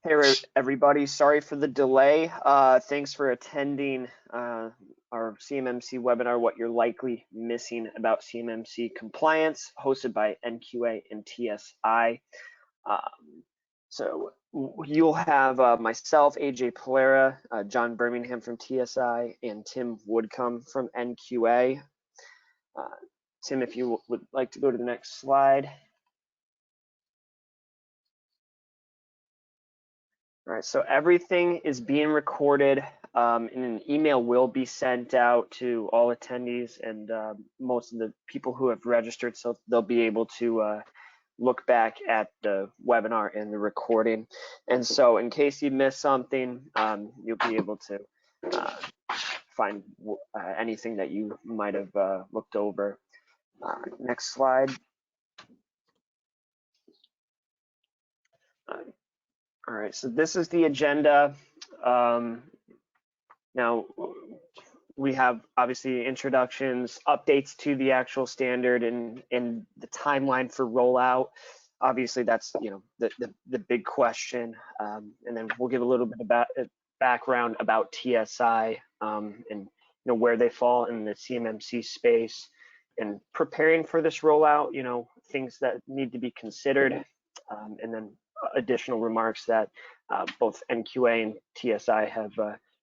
Hey everybody, sorry for the delay. Thanks for attending our CMMC webinar, What You're Likely Missing About CMMC Compliance, hosted by NQA and TSI. So you'll have myself, AJ Polera, John Birmingham from TSI, and Tim Woodcomb from NQA. Tim, if you would like to go to the next slide. All right, so everything is being recorded, and an email will be sent out to all attendees and most of the people who have registered, so they'll be able to look back at the webinar and the recording. And so in case you miss something, you'll be able to find anything that you might have looked over. Next slide. All right, so this is the agenda. Now, we have obviously introductions, updates to the actual standard, and the timeline for rollout. Obviously, that's the big question, and then we'll give a little bit about background about TSI and where they fall in the CMMC space, and preparing for this rollout. Things that need to be considered, and then additional remarks that both NQA and TSI have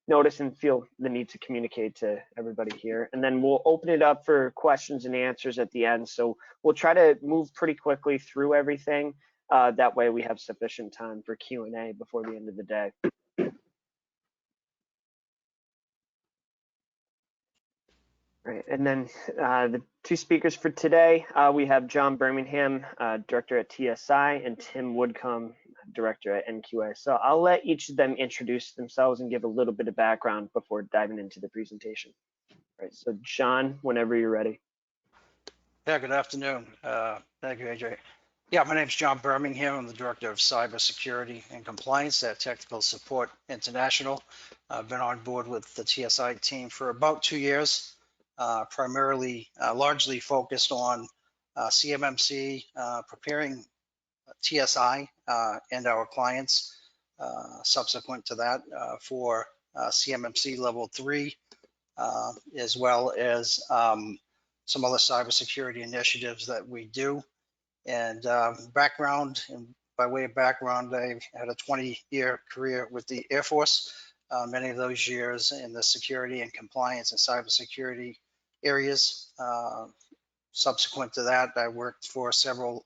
noticed and feel the need to communicate to everybody here. And then we'll open it up for questions and answers at the end. So we'll try to move pretty quickly through everything. That way we have sufficient time for Q&A before the end of the day. Right, and then the two speakers for today, we have John Birmingham, Director at TSI, and Tim Woodcomb, Director at NQA. So I'll let each of them introduce themselves and give a little bit of background before diving into the presentation. Right, so John, whenever you're ready. Yeah, good afternoon. Thank you, AJ. Yeah, my name is John Birmingham. I'm the Director of Cybersecurity and Compliance at Technical Support International. I've been on board with the TSI team for about 2 years. Primarily, largely focused on CMMC, preparing TSI and our clients subsequent to that for CMMC Level 3, as well as some other cybersecurity initiatives that we do. And background, and by way of background, I've had a 20-year career with the Air Force, many of those years in the security and compliance and cybersecurity areas. Subsequent to that, I worked for several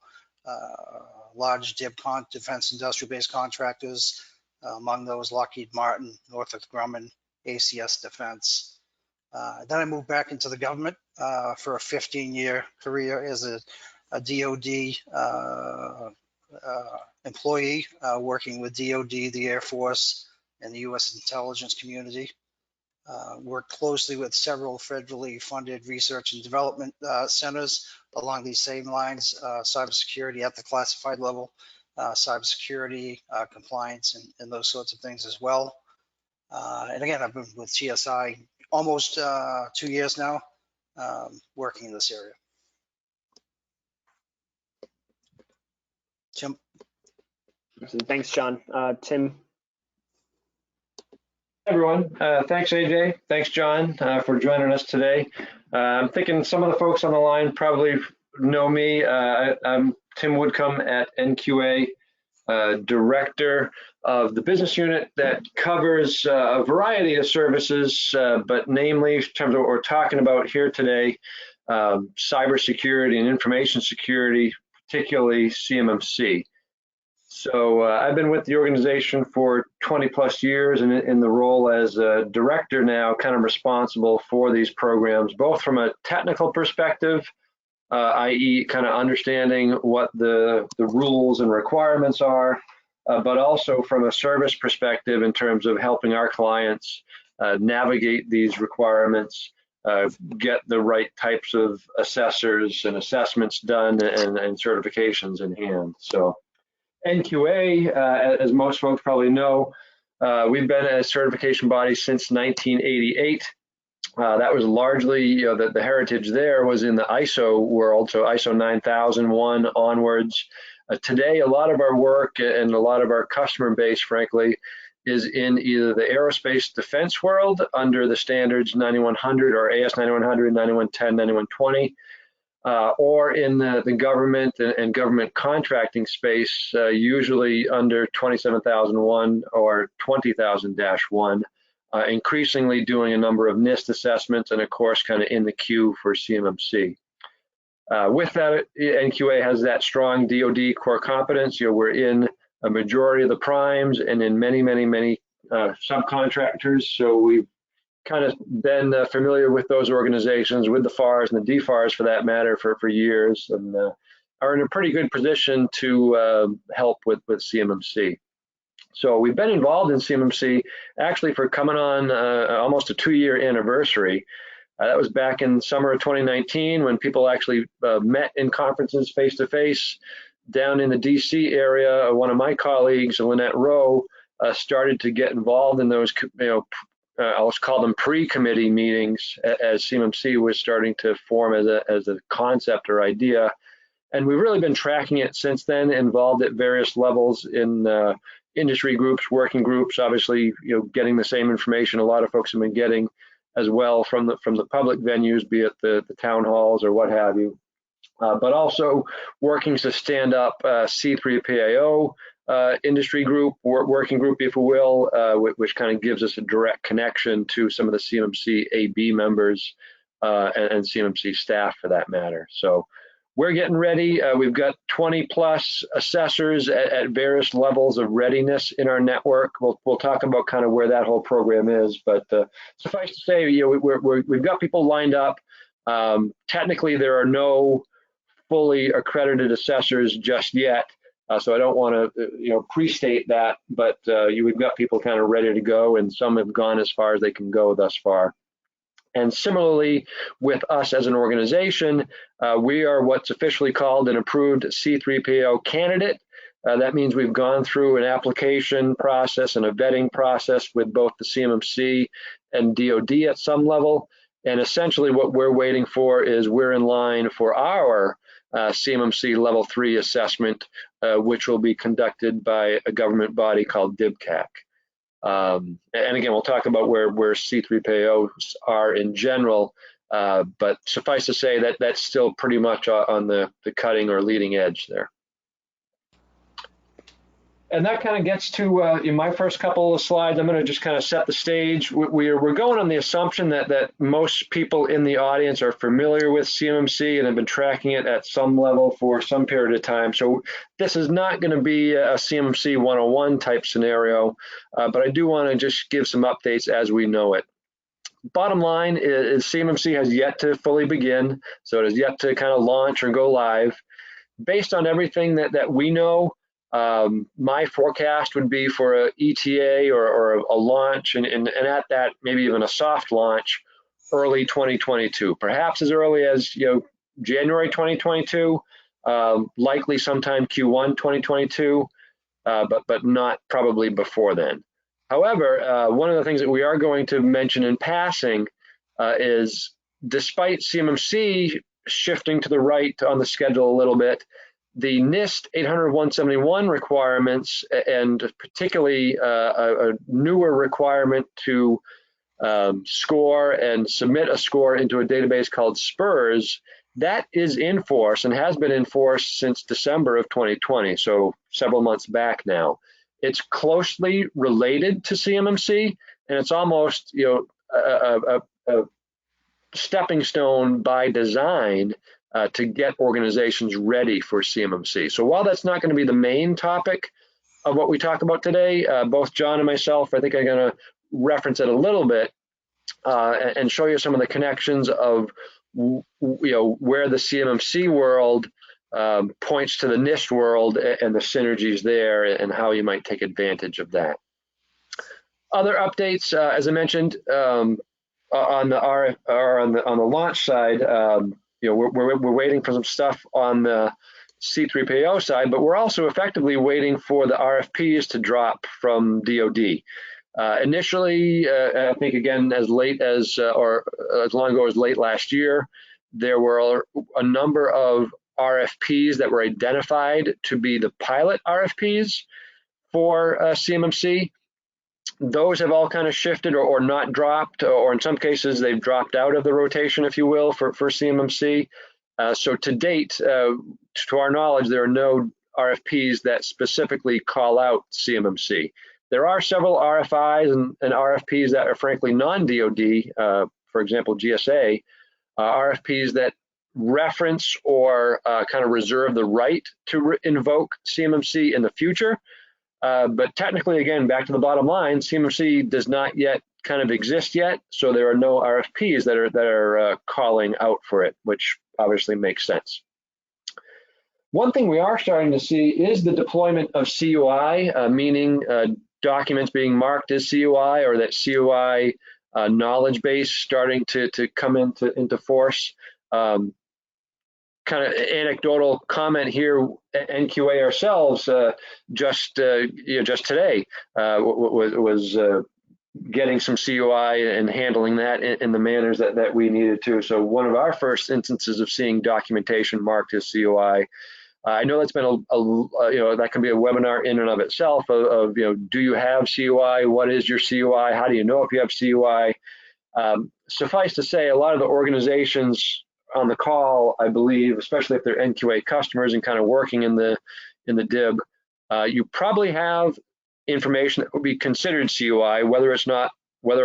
large DIBCON, defense industrial base contractors, among those Lockheed Martin, Northrop Grumman, ACS Defense. Then I moved back into the government for a 15-year career as a DOD employee, working with DOD, the Air Force, and the U.S. intelligence community. Worked closely with several federally funded research and development centers along these same lines, cybersecurity at the classified level, cybersecurity, compliance, and those sorts of things as well. And again, I've been with TSI almost 2 years now, working in this area. Tim. Thanks, John. Tim. Everyone, thanks AJ, thanks John for joining us today. I'm thinking some of the folks on the line probably know me. I'm Tim Woodcomb at NQA, Director of the business unit that covers a variety of services, but namely in terms of what we're talking about here today, cybersecurity and information security, particularly CMMC. So I've been with the organization for 20 plus years, and in the role as a director now, kind of responsible for these programs, both from a technical perspective, i.e. kind of understanding what the rules and requirements are, but also from a service perspective in terms of helping our clients navigate these requirements, get the right types of assessors and assessments done and certifications in hand. So NQA, as most folks probably know, we've been a certification body since 1988. That was largely, the heritage there was in the ISO world, so ISO 9001 onwards. Today, a lot of our work and a lot of our customer base, frankly, is in either the aerospace defense world under the standards 9100 or AS 9100, 9110, 9120, or in the government and government contracting space, usually under 27001 or 20000-1, increasingly doing a number of NIST assessments and, of course, kind of in the queue for CMMC. With that, NQA has that strong DoD core competence. We're in a majority of the primes and in many subcontractors. So we've kind of been familiar with those organizations, with the FARs and the DFARs for that matter, for years, and are in a pretty good position to help with CMMC. So we've been involved in CMMC actually for coming on almost a 2-year anniversary. That was back in summer of 2019 when people actually met in conferences face-to-face down in the DC area. One of my colleagues, Lynette Rowe, started to get involved in those, I'll call them pre-committee meetings as CMMC was starting to form as a concept or idea. And we've really been tracking it since then, involved at various levels in industry groups, working groups, obviously, getting the same information a lot of folks have been getting as well from the public venues, be it the town halls or what have you, but also working to stand up C3PAO industry group, working group, if you will, which kind of gives us a direct connection to some of the CMMC AB members and CMMC staff for that matter. So we're getting ready. We've got 20+ assessors at various levels of readiness in our network. We'll talk about kind of where that whole program is, but suffice to say, we've got people lined up. Technically, there are no fully accredited assessors just yet, so I don't want to pre-state that, but we've got people kind of ready to go, and some have gone as far as they can go thus far. And similarly, with us as an organization, we are what's officially called an approved C3PAO candidate. That means we've gone through an application process and a vetting process with both the CMMC and DoD at some level. And essentially what we're waiting for is we're in line for our CMMC Level 3 assessment, which will be conducted by a government body called DIBCAC. And again, we'll talk about where C3PAOs are in general, but suffice to say that that's still pretty much on the cutting or leading edge there. And that kind of gets to in my first couple of slides. I'm going to just kind of set the stage. We're going on the assumption that most people in the audience are familiar with CMMC and have been tracking it at some level for some period of time. So this is not going to be a CMMC 101 type scenario, but I do want to just give some updates as we know it. Bottom line is CMMC has yet to fully begin, so it has yet to kind of launch or go live. Based on everything that we know, my forecast would be for a ETA or a launch, and at that, maybe even a soft launch, early 2022, perhaps as early as January 2022, likely sometime Q1 2022, but not probably before then. However, one of the things that we are going to mention in passing is, despite CMMC shifting to the right on the schedule a little bit, the NIST 800-171 requirements, and particularly a newer requirement to score and submit a score into a database called SPURS, that is in force and has been in force since December of 2020, so several months back now. It's closely related to CMMC, and it's almost a stepping stone by design to get organizations ready for CMMC. So while that's not going to be the main topic of what we talk about today, both John and myself, I think I'm going to reference it a little bit and show you some of the connections of where the CMMC world points to the NIST world and the synergies there and how you might take advantage of that. Other updates, as I mentioned, on the launch side, we're waiting for some stuff on the C3PAO side, but we're also effectively waiting for the RFPs to drop from DoD. Initially, I think again as late as or as long ago as late last year, there were a number of RFPs that were identified to be the pilot RFPs for CMMC. Those have all kind of shifted or not dropped, or in some cases they've dropped out of the rotation, if you will, for CMMC. So to date, to our knowledge, there are no RFPs that specifically call out CMMC. There are several RFIs and RFPs that are frankly non-DoD, for example, GSA, RFPs that reference or kind of reserve the right to invoke CMMC in the future. But technically, again, back to the bottom line, CMMC does not yet kind of exist yet, so there are no RFPs that are calling out for it, which obviously makes sense. One thing we are starting to see is the deployment of CUI, meaning documents being marked as CUI, or that CUI knowledge base starting to come into force. Kind of anecdotal comment here, NQA ourselves just today was getting some CUI and handling that in the manners that we needed to. So one of our first instances of seeing documentation marked as CUI. I know that's been that can be a webinar in and of itself of do you have CUI? What is your CUI? How do you know if you have CUI? Suffice to say, a lot of the organizations on the call, I believe, especially if they're NQA customers and kind of working in the DIB, you probably have information that would be considered CUI, whether or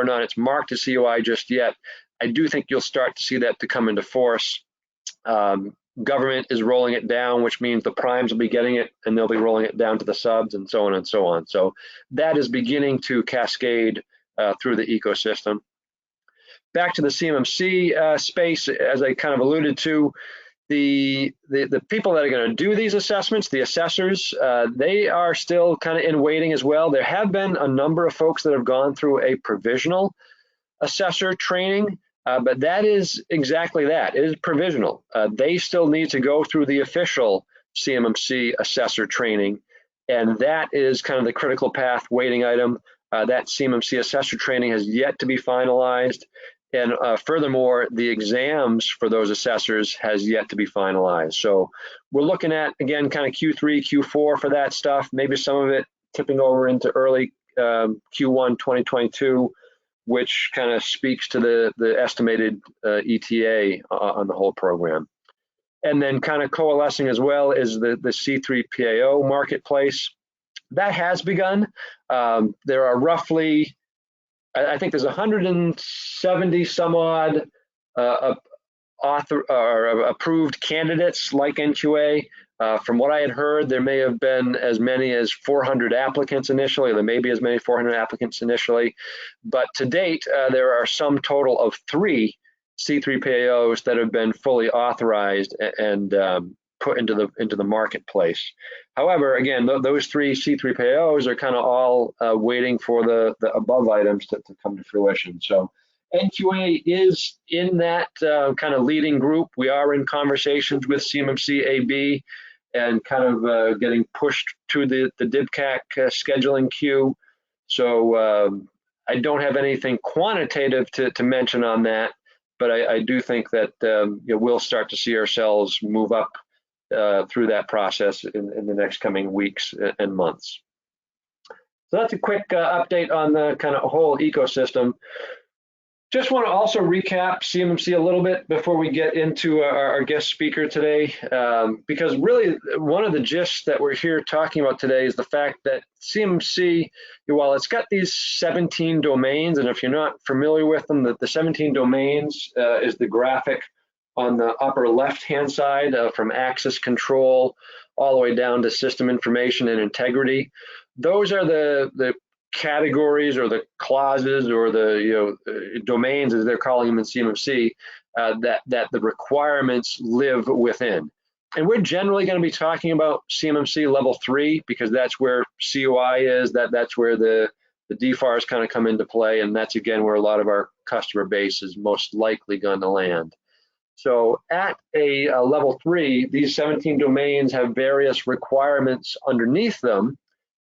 not it's marked as CUI just yet. I do think you'll start to see that to come into force. Government is rolling it down, which means the primes will be getting it and they'll be rolling it down to the subs and so on and so on. So that is beginning to cascade through the ecosystem. Back to the CMMC space, as I kind of alluded to, the people that are going to do these assessments, the assessors, they are still kind of in waiting as well. There have been a number of folks that have gone through a provisional assessor training, but that is exactly that. It is provisional. They still need to go through the official CMMC assessor training, and that is kind of the critical path waiting item. That CMMC assessor training has yet to be finalized. And furthermore, the exams for those assessors has yet to be finalized. So we're looking at, again, kind of Q3, Q4 for that stuff, maybe some of it tipping over into early Q1 2022, which kind of speaks to the estimated ETA on the whole program. And then kind of coalescing as well is the C3PAO marketplace. That has begun. There are roughly, I think there's 170 some odd approved candidates like NQA. From what I had heard, there may have been as many as 400 applicants initially. There may be as many 400 applicants initially. But to date, there are some total of 3 C3PAOs that have been fully authorized and put into the marketplace. However, again, those 3 C3PAOs are kind of all waiting for the above items to come to fruition. So NQA is in that kind of leading group. We are in conversations with CMMC AB and kind of getting pushed to the DIBCAC scheduling queue. So I don't have anything quantitative to mention on that, but I do think that we'll start to see ourselves move up through that process in the next coming weeks and months. So that's a quick update on the kind of whole ecosystem. Just want to also recap CMMC a little bit before we get into our guest speaker today, because really one of the gists that we're here talking about today is the fact that CMMC, while it's got these 17 domains, and if you're not familiar with them, the 17 domains is the graphic on the upper left-hand side from access control all the way down to system information and integrity. Those are the categories or the clauses or the domains, as they're calling them in CMMC, that the requirements live within. And we're generally going to be talking about CMMC level 3 because that's where CUI is, that's where the DFARS kind of come into play, and that's again where a lot of our customer base is most likely going to land. So at a level 3, these 17 domains have various requirements underneath them.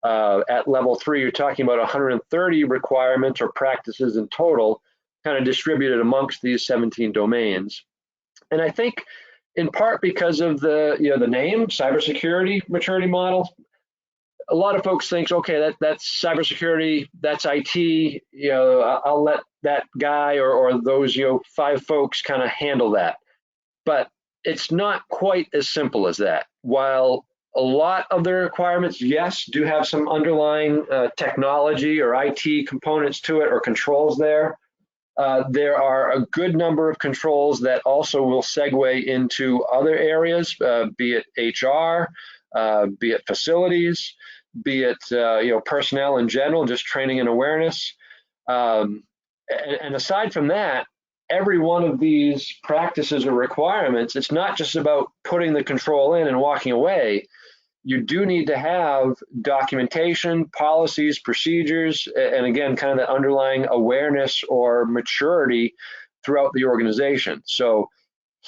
At level 3, you're talking about 130 requirements or practices in total, kind of distributed amongst these 17 domains. And I think in part because of the name, cybersecurity maturity model. A lot of folks think, okay, that's cybersecurity, that's IT. I'll let that guy or those 5 folks kind of handle that. But it's not quite as simple as that. While a lot of the requirements, yes, do have some underlying technology or IT components to it or controls there, there are a good number of controls that also will segue into other areas, be it HR, be it facilities, be it personnel in general, just training and awareness. And aside from that, every one of these practices or requirements, it's not just about putting the control in and walking away. You do need to have documentation, policies, procedures, and again, kind of the underlying awareness or maturity throughout the organization. So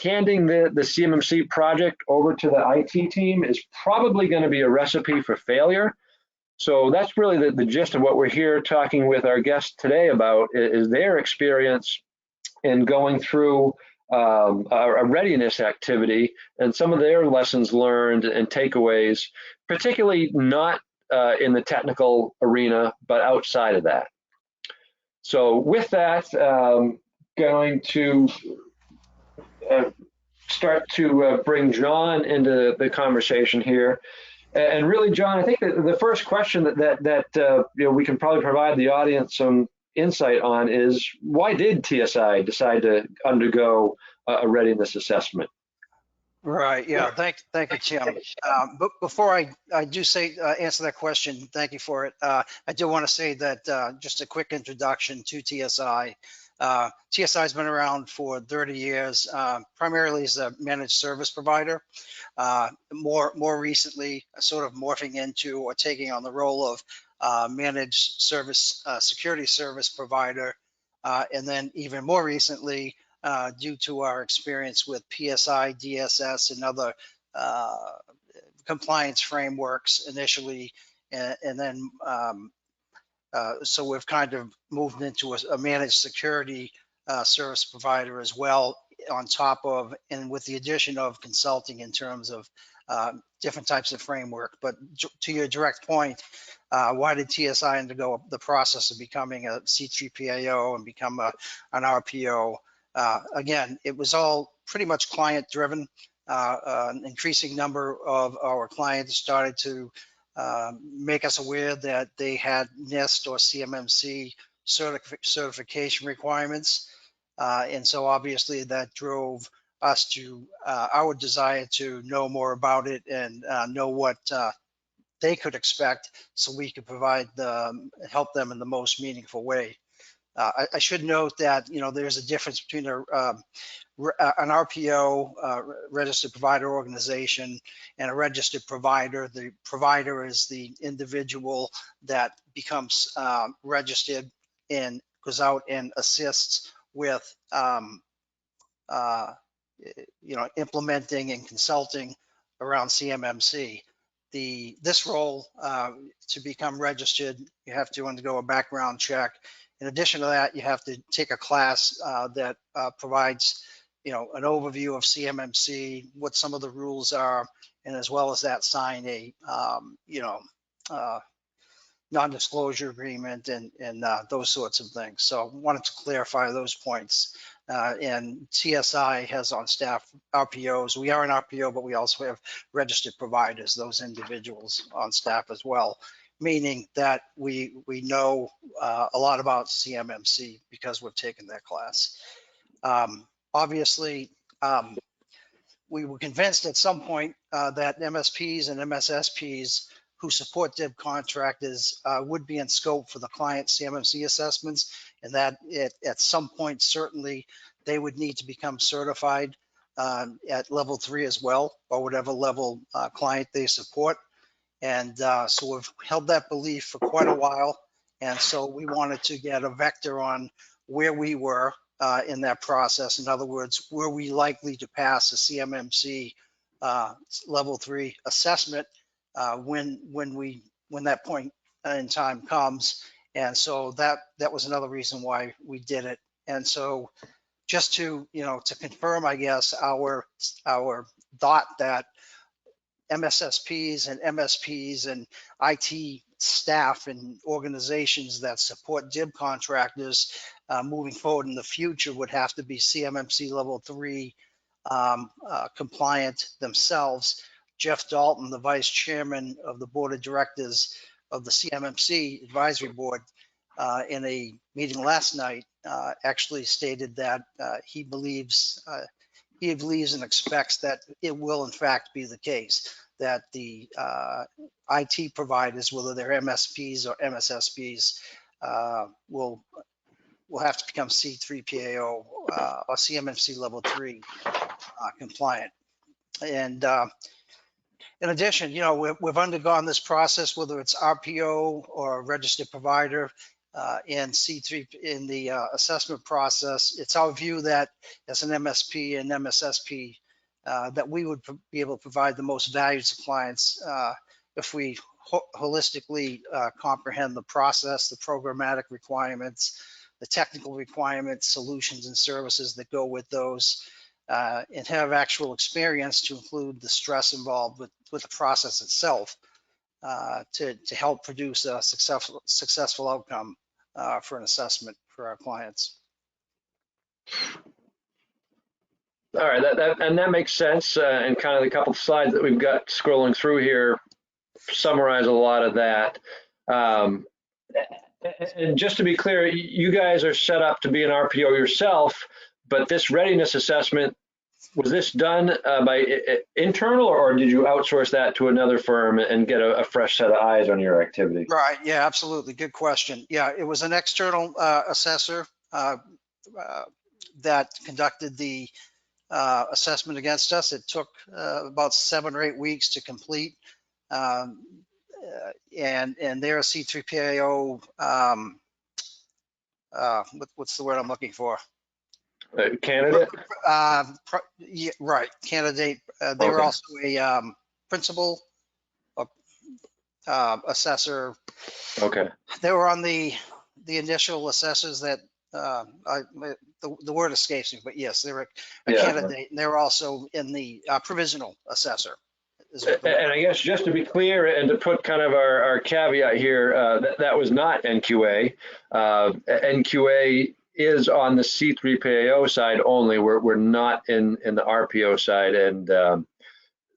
handing the CMMC project over to the IT team is probably going to be a recipe for failure. So that's really the gist of what we're here talking with our guests today about, is their experience in going through a readiness activity and some of their lessons learned and takeaways, particularly not in the technical arena, but outside of that. So with that, going to start to bring John into the conversation here. And really, John, I think that the first question that we can probably provide the audience some insight on is, why did TSI decide to undergo a readiness assessment? Right. Yeah. Thank you, Tim. But before I do say answer that question, thank you for it. I do want to say that just a quick introduction to TSI. TSI has been around for 30 years, primarily as a managed service provider. More recently, sort of morphing into or taking on the role of managed service security service provider, and then even more recently, due to our experience with PSI, DSS, and other compliance frameworks initially, and then so we've kind of moved into a managed security service provider as well, on top of and with the addition of consulting in terms of different types of framework. But to your direct point, why did TSI undergo the process of becoming a C3PAO and become an RPO? Again, it was all pretty much client driven. An increasing number of our clients started to make us aware that they had NIST or CMMC certification requirements. And so obviously that drove us to our desire to know more about it and know what they could expect, so we could provide help them in the most meaningful way. I should note that there's a difference between an RPO, registered provider organization, and a registered provider. The provider is the individual that becomes registered and goes out and assists with implementing and consulting around CMMC. This role, to become registered, you have to undergo a background check. In addition to that, you have to take a class that provides, an overview of CMMC, what some of the rules are, and as well as that, sign a, non-disclosure agreement and those sorts of things. So I wanted to clarify those points. And TSI has on staff RPOs. We are an RPO, but we also have registered providers, those individuals on staff as well, meaning that we know a lot about CMMC because we've taken that class. Obviously, we were convinced at some point that MSPs and MSSPs who support DIB contractors would be in scope for the client CMMC assessments, and that at some point, certainly, they would need to become certified at level 3 as well, or whatever level client they support. And so we've held that belief for quite a while. And so we wanted to get a vector on where we were in that process. In other words, were we likely to pass a CMMC level 3 assessment when that point in time comes. And so that was another reason why we did it. And so just to, to confirm, I guess, our thought that MSSPs and MSPs and IT staff and organizations that support DIB contractors moving forward in the future would have to be CMMC level 3 compliant themselves. Jeff Dalton, the vice chairman of the board of directors of the CMMC advisory board, in a meeting last night, actually stated that he believes and expects that it will in fact be the case that the IT providers, whether they're MSPs or MSSPs, will have to become C3PAO or CMMC level 3 compliant. And in addition, we've undergone this process, whether it's RPO or registered provider, and C3 in the assessment process. It's our view that as an MSP and MSSP, that we would be able to provide the most value to clients if we holistically comprehend the process, the programmatic requirements, the technical requirements, solutions and services that go with those, and have actual experience to include the stress involved with the process itself to help produce a successful outcome for an assessment for our clients. All right, that makes sense, and kind of the couple of slides that we've got scrolling through here summarize a lot of that. And just to be clear, you guys are set up to be an RPO yourself, but this readiness assessment, was this done by internal, or did you outsource that to another firm and get a fresh set of eyes on your activity? Right, yeah, absolutely, good question. Yeah, it was an external assessor that conducted the assessment against us. It took about 7 or 8 weeks to complete, and they're a C3PAO, what's the word I'm looking for? Candidate? Yeah, right, candidate. They were also a principal assessor. Okay. They were on the initial assessors that the word escapes me, but yes, they were a candidate, and they were also in the provisional assessor. And I guess just to be clear and to put kind of our caveat here, that was not NQA. NQA is on the C3PAO side only. We're not in the RPO side, and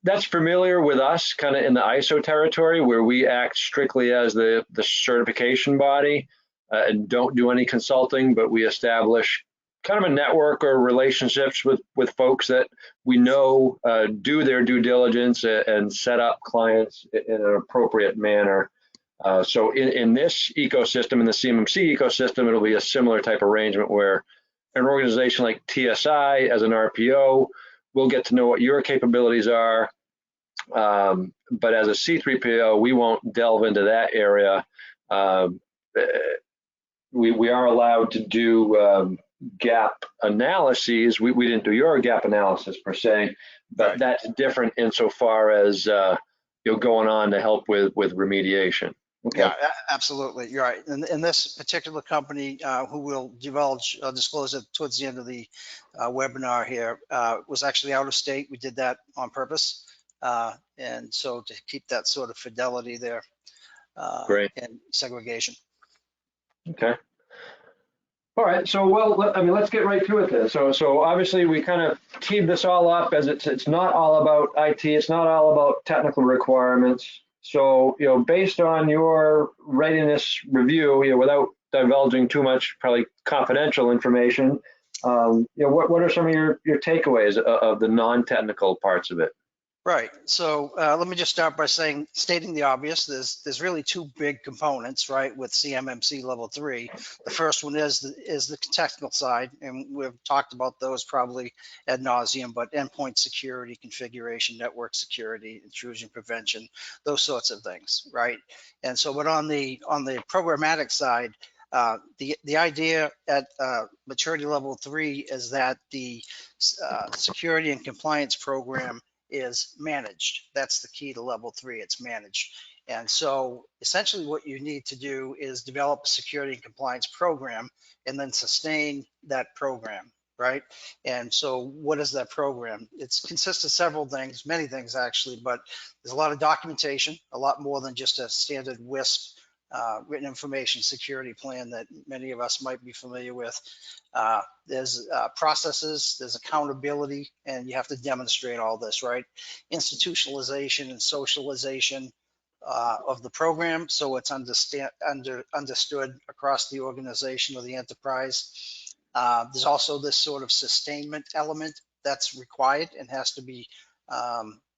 that's familiar with us kind of in the ISO territory, where we act strictly as the certification body and don't do any consulting, but we establish kind of a network or relationships with folks that we know do their due diligence and set up clients in an appropriate manner. So in this ecosystem, in the CMMC ecosystem, it'll be a similar type arrangement where an organization like TSI as an RPO will get to know what your capabilities are. But as a C3PO, we won't delve into that area. We are allowed to do gap analyses. We didn't do your gap analysis per se, but that's different insofar as going on to help with remediation. Okay. Yeah, absolutely. You're right. And this particular company, who will disclose it towards the end of the webinar here, was actually out of state. We did that on purpose. And so to keep that sort of fidelity there, Great. And segregation. Okay. All right. So, well, I mean, let's get right to it then. So obviously we kind of teed this all up as it's not all about IT. It's not all about technical requirements. So, based on your readiness review, without divulging too much, probably confidential information, what are some of your takeaways of the non-technical parts of it? Right. So let me just start by stating the obvious. There's really 2 big components, right, with CMMC level 3. The first one is the technical side, and we've talked about those probably ad nauseum, but endpoint security, configuration, network security, intrusion prevention, those sorts of things, right? And so, but on the programmatic side, the idea at maturity level 3 is that the security and compliance program is managed. That's the key to level 3, it's managed. And so essentially what you need to do is develop a security and compliance program and then sustain that program. right? And so what is that program? It consists of several things, many things actually, but there's a lot of documentation, a lot more than just a standard WISP written information security plan that many of us might be familiar with. There's processes, there's accountability, and you have to demonstrate all this, right? Institutionalization and socialization of the program, so it's understood across the organization or the enterprise. There's also this sort of sustainment element that's required and has to be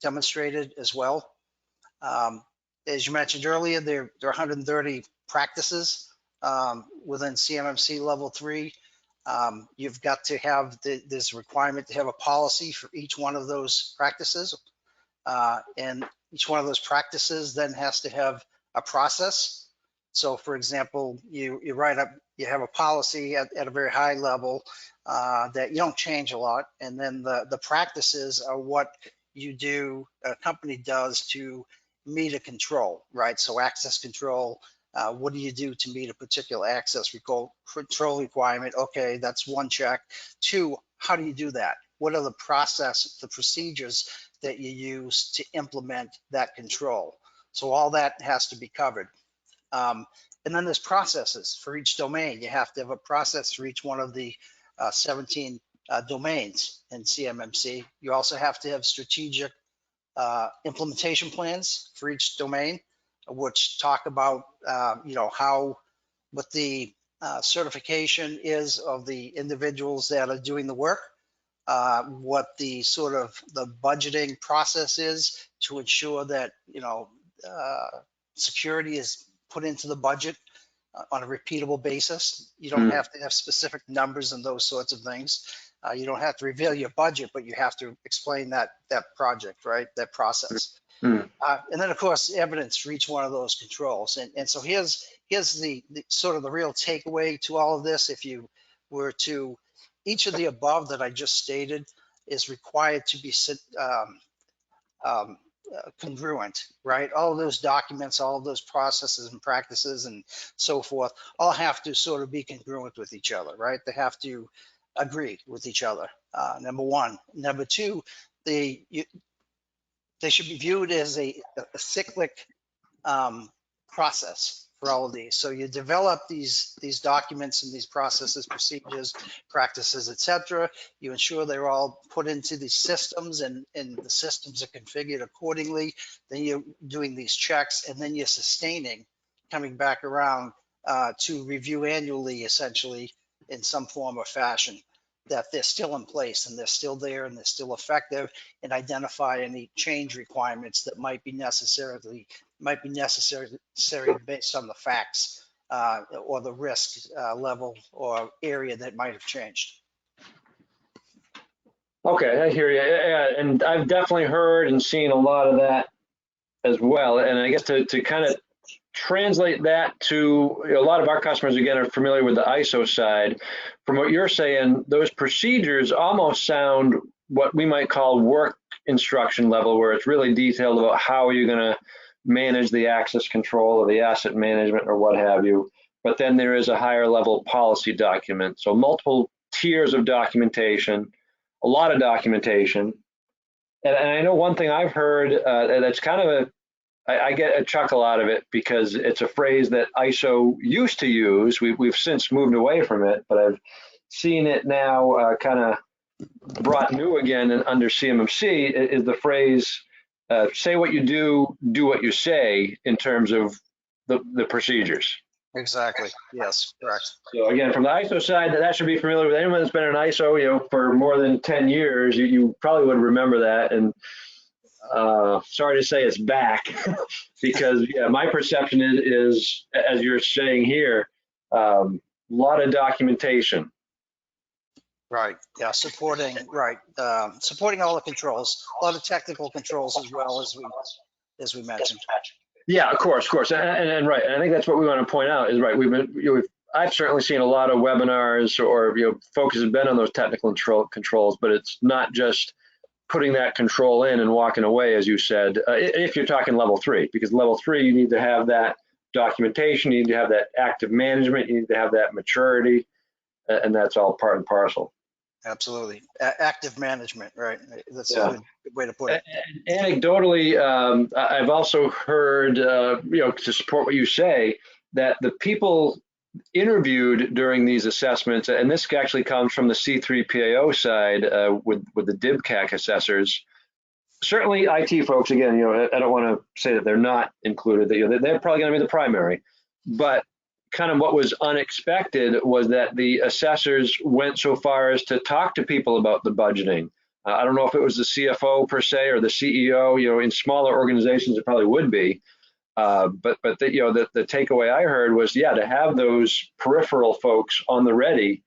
demonstrated as well. As you mentioned earlier, there are 130 practices within CMMC level 3. You've got to have this requirement to have a policy for each one of those practices. And each one of those practices then has to have a process. So for example, you write up, you have a policy at a very high level that you don't change a lot. And then the practices are what you do, a company does to meet a control, right? So access control, what do you do to meet a particular access control requirement? Okay, that's one check. Two, how do you do that? What are the procedures that you use to implement that control? So all that has to be covered. And then there's processes for each domain. You have to have a process for each one of the 17 domains in CMMC. You also have to have strategic implementation plans for each domain, which talk about what the certification is of the individuals that are doing the work, what the sort of the budgeting process is to ensure that security is put into the budget on a repeatable basis. You don't have to have specific numbers and those sorts of things. You don't have to reveal your budget, but you have to explain that project, right? That process. And then of course, evidence for each one of those controls. And so here's the sort of the real takeaway to all of this. If you were to, each of the above that I just stated is required to be congruent, right? All of those documents, all of those processes and practices and so forth, all have to sort of be congruent with each other, right? They have to agree with each other, number one. Number two, they should be viewed as a cyclic process for all of these. So you develop these documents and these processes, procedures, practices, etc. You ensure they're all put into these systems and the systems are configured accordingly. Then you're doing these checks and then you're sustaining, coming back around to review annually, essentially, in some form or fashion, that they're still in place and they're still there and they're still effective, and identify any change requirements that might be necessary based on the facts or the risk level or area that might have changed. Okay, I hear you. Yeah, and I've definitely heard and seen a lot of that as well. And I guess to kind of translate that to, a lot of our customers, again, are familiar with the ISO side. From what you're saying, those procedures almost sound what we might call work instruction level, where it's really detailed about how you're going to manage the access control or the asset management or what have you. But then there is a higher level policy document. So multiple tiers of documentation, a lot of documentation. And I know one thing I've heard that's kind of I get a chuckle out of it, because it's a phrase that ISO used to use. We've since moved away from it, but I've seen it now kind of brought new again under CMMC, is the phrase, say what you do what you say, in terms of the procedures. Exactly. Yes, correct. So again, from the ISO side, that should be familiar with anyone that's been in ISO, for more than 10 years. You probably would remember that. And sorry to say it's back, because yeah, my perception is, as you're saying here, a lot of documentation. Right. Yeah. Supporting. Right. Supporting all the controls, a lot of technical controls as well, as we mentioned. Yeah, of course, and right. And I think that's what we want to point out is, right. I've certainly seen a lot of webinars, or focus has been on those technical controls, but it's not just putting that control in and walking away, as you said, if you're talking level 3, because level 3, you need to have that documentation, you need to have that active management, you need to have that maturity, and that's all part and parcel. Absolutely. Active management, right? That's Yeah. a good way to put it. Anecdotally, I've also heard, to support what you say, that the people interviewed during these assessments, and this actually comes from the C3PAO side with the DIBCAC assessors. Certainly, IT folks. Again, I don't want to say that they're not included. That they're probably going to be the primary, but kind of what was unexpected was that the assessors went so far as to talk to people about the budgeting. I don't know if it was the CFO per se or the CEO. In smaller organizations, it probably would be. But the takeaway I heard was, to have those peripheral folks on the ready,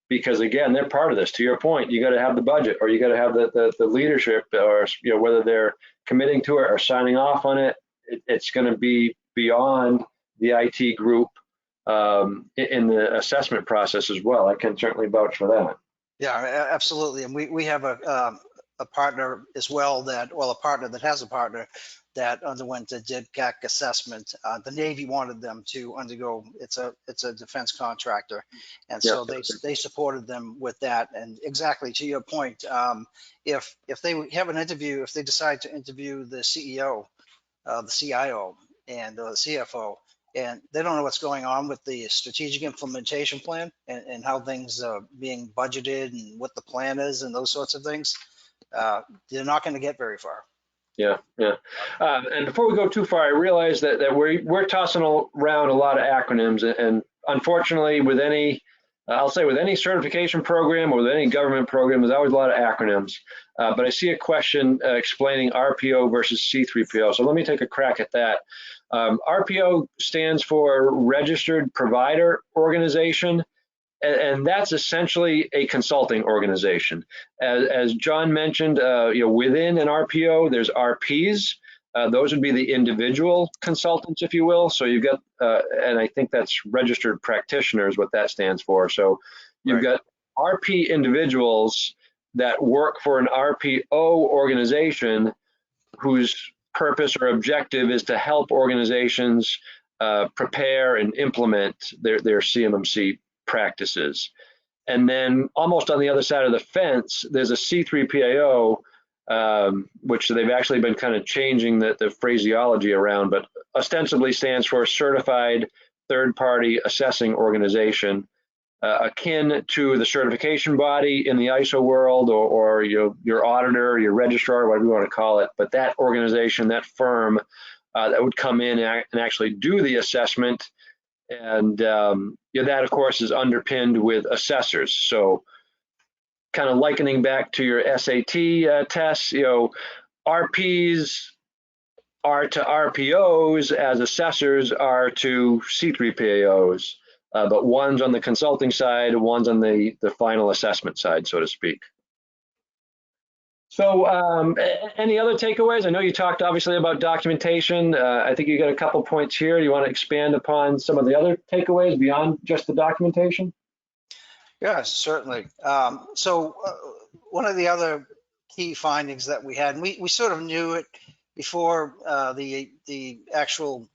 because again, they're part of this. To your point, you got to have the budget, or you got to have the leadership, or whether they're committing to it or signing off on it. It's going to be beyond the IT group in the assessment process as well. I can certainly vouch for that. Yeah, absolutely. And we have a partner as well a partner that has a partner that underwent a DIBCAC assessment. The Navy wanted them to undergo, it's a defense contractor. And so they supported them with that. And exactly to your point, if they have an interview, if they decide to interview the CEO, the CIO and the CFO, and they don't know what's going on with the strategic implementation plan and how things are being budgeted and what the plan is and those sorts of things, they're not going to get very far. Yeah. And before we go too far, I realize that we're tossing around a lot of acronyms, and unfortunately, with any certification program or with any government program, there's always a lot of acronyms. But I see a question explaining RPO versus C3PO. So let me take a crack at that. RPO stands for Registered Provider Organization, and that's essentially a consulting organization. As John mentioned, within an RPO, there's RPs. Those would be the individual consultants, if you will. So you've got, and I think that's registered practitioners, what that stands for. So you've got RP individuals that work for an RPO organization whose purpose or objective is to help organizations prepare and implement their CMMC practices. And then almost on the other side of the fence, there's a C3PAO, which they've actually been kind of changing the phraseology around, but ostensibly stands for Certified Third-Party Assessing Organization, akin to the certification body in the ISO world, or your auditor, your registrar, whatever you want to call it. But that organization, that firm that would come in and actually do the assessment, and that, of course, is underpinned with assessors. So kind of likening back to your SAT tests, RPs are to RPOs as assessors are to C3PAOs, but one's on the consulting side, one's on the final assessment side, so to speak. So any other takeaways? I know you talked obviously about documentation. I think you got a couple points here. Do you want to expand upon some of the other takeaways beyond just the documentation? Yeah, certainly. So one of the other key findings that we had, and we sort of knew it before the actual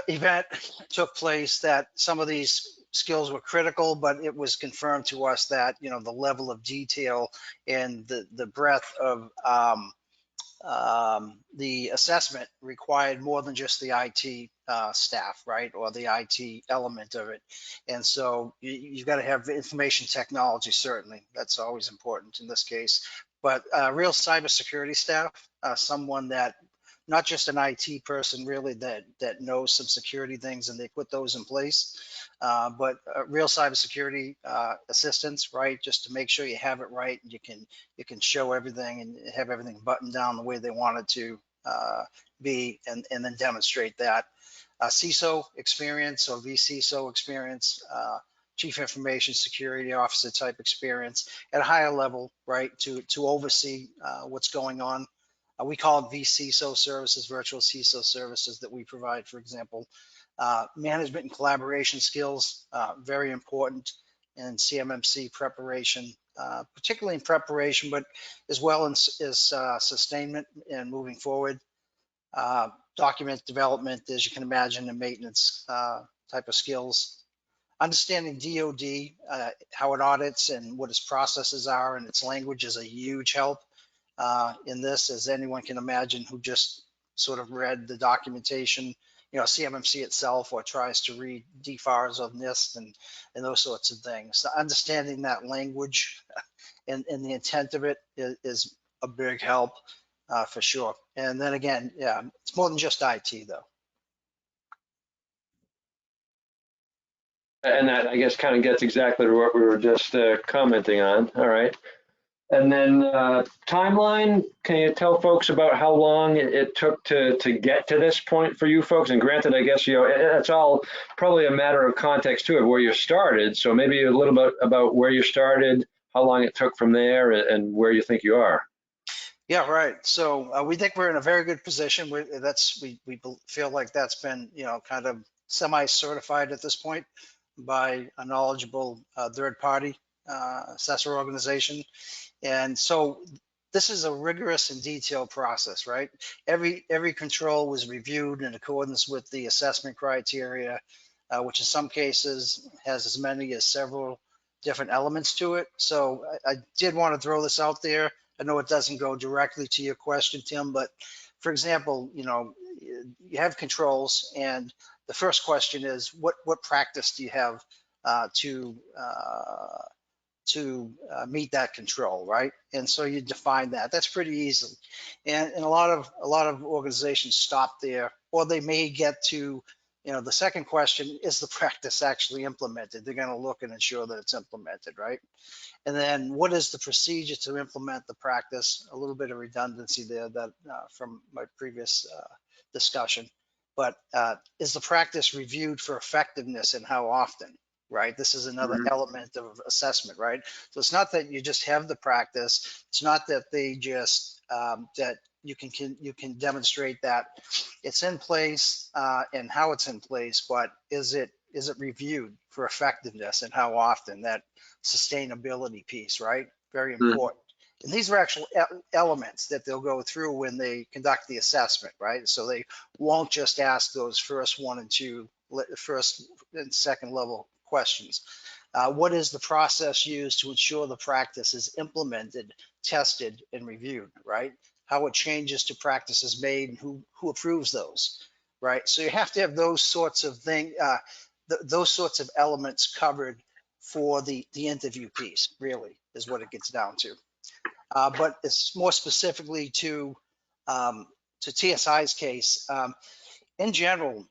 event took place, that some of these skills were critical, but it was confirmed to us that the level of detail and the breadth of the assessment required more than just the IT staff, right, or the IT element of it. And so you've got to have information technology, certainly. That's always important in this case. But real cybersecurity staff, someone that, not just an IT person really that knows some security things and they put those in place, but real cybersecurity assistance, right? Just to make sure you have it right and you can show everything and have everything buttoned down the way they want it to be, and then demonstrate that. CISO experience or vCISO experience, Chief Information Security Officer type experience at a higher level, right? To oversee what's going on. We call it vCISO services, virtual CISO services that we provide, for example. Management and collaboration skills, very important in CMMC preparation, particularly in preparation, but as well as sustainment and moving forward. Document development, as you can imagine, and maintenance type of skills. understanding DoD, how it audits and what its processes are and its language is a huge help in this, as anyone can imagine who just sort of read the documentation, CMMC itself, or tries to read DFARS of NIST and those sorts of things. So understanding that language and the intent of it is a big help for sure. And then again, yeah, it's more than just IT though. And that, I guess, kind of gets exactly to what we were just commenting on. All right. And then timeline, can you tell folks about how long it took to get to this point for you folks? And granted, I guess, it's all probably a matter of context too of where you started. So maybe a little bit about where you started, how long it took from there, and where you think you are. Yeah, right. So we think we're in a very good position. We feel like that's been, kind of semi-certified at this point by a knowledgeable third-party assessor organization. And so this is a rigorous and detailed process, right? Every control was reviewed in accordance with the assessment criteria, which in some cases has as many as several different elements to it. So I did want to throw this out there. I know it doesn't go directly to your question, Tim, but for example, you have controls, and the first question is, what practice do you have to meet that control, right? And so you define that. That's pretty easy. And a lot of organizations stop there, or they may get to, the second question, is the practice actually implemented? They're going to look and ensure that it's implemented, right? And then what is the procedure to implement the practice? A little bit of redundancy there that from my previous discussion. But is the practice reviewed for effectiveness and how often? Right? This is another element of assessment, right? So it's not that you just have the practice. It's not that they just that you can demonstrate that it's in place and how it's in place, but is it reviewed for effectiveness and how often? That sustainability piece, right? Very important. And these are actual elements that they'll go through when they conduct the assessment, right? So they won't just ask those first and second level questions. What is the process used to ensure the practice is implemented, tested, and reviewed, right? How it changes to practices made and who approves those, right? So you have to have those sorts of things, those sorts of elements covered for the interview piece, really, is what it gets down to. But it's more specifically to TSI's case. In general,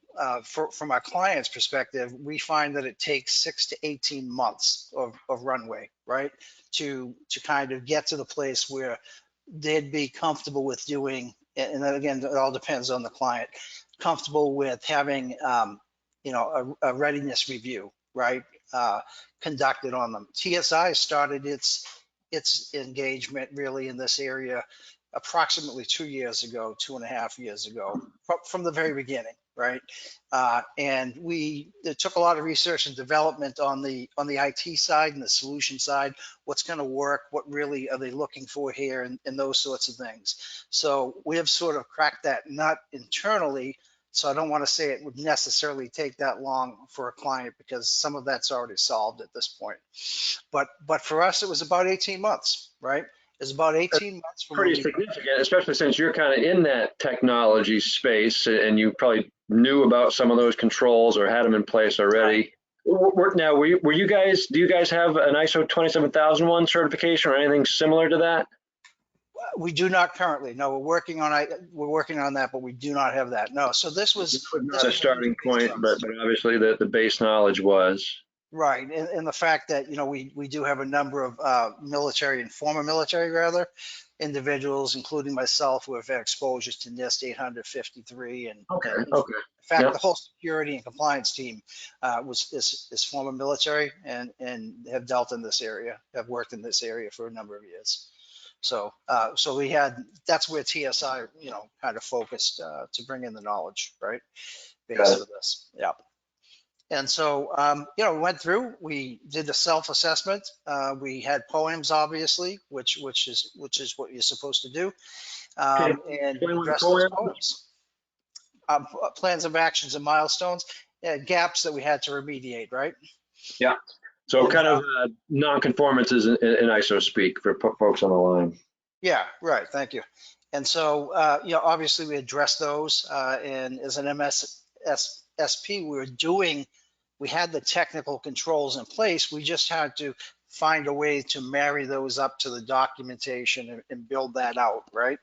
from our client's perspective, we find that it takes 6 to 18 months of runway, right, to kind of get to the place where they'd be comfortable with doing, and then again, it all depends on the client, comfortable with having, a readiness review, right, conducted on them. TSI started its engagement really in this area approximately 2 years ago, 2.5 years ago, from the very beginning, right? And it took a lot of research and development on the IT side and the solution side. What's going to work? What really are they looking for here, and those sorts of things. So we have sort of cracked that nut internally. So I don't want to say it would necessarily take that long for a client, because some of that's already solved at this point. But for us, it was about 18 months, right? It's about 18 months. From pretty significant, especially since you're kind of in that technology space and you probably knew about some of those controls or had them in place already. Right. Now, do you guys have an ISO 27001 certification or anything similar to that? We do not currently. No, we're working on that, but we do not have that. No. So this was not a starting point, but obviously the base knowledge was. Right, and the fact that we do have a number of military and former military individuals, including myself, who have had exposures to NIST 853, and in fact, the whole security and compliance team is former military and have dealt in this area, have worked in this area for a number of years. So that's where TSI kind of focused to bring in the knowledge, right, based on this. Yeah. And so, we went through, we did the self-assessment. We had poems, obviously, which is what you're supposed to do. And address those poems. Plans of actions and milestones, gaps that we had to remediate, right? Yeah. So And, kind of non-conformances in ISO speak for folks on the line. Yeah, right. Thank you. And so, obviously we address those, and as an MSSP, we had the technical controls in place. We just had to find a way to marry those up to the documentation and build that out, right?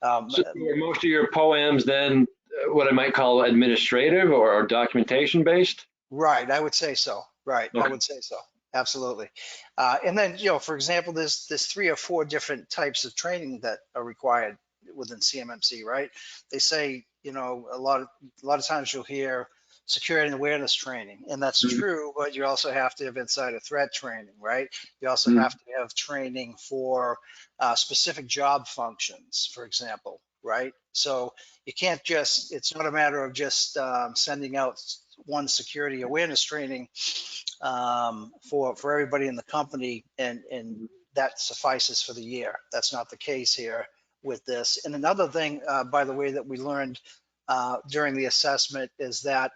So are most of your poems then what I might call administrative or documentation based? Right, I would say so. Right, Okay. I would say so. Absolutely. And then, for example, there's 3 or 4 different types of training that are required within CMMC, right? They say, a lot of times you'll hear security and awareness training, and that's true, but you also have to have insider threat training, right? You also have to have training for specific job functions, for example, right? So you can't it's not a matter of just sending out one security awareness training for everybody in the company, and that suffices for the year. That's not the case here with this. And another thing, by the way, that we learned during the assessment is that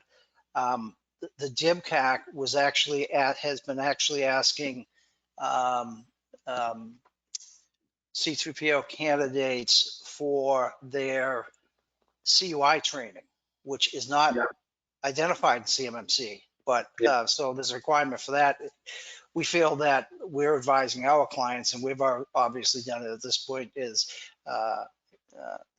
the DIBCAC has been asking C3PO candidates for their CUI training, which is not identified in CMMC. But so there's a requirement for that. We feel that we're advising our clients, and we've obviously done it at this point, is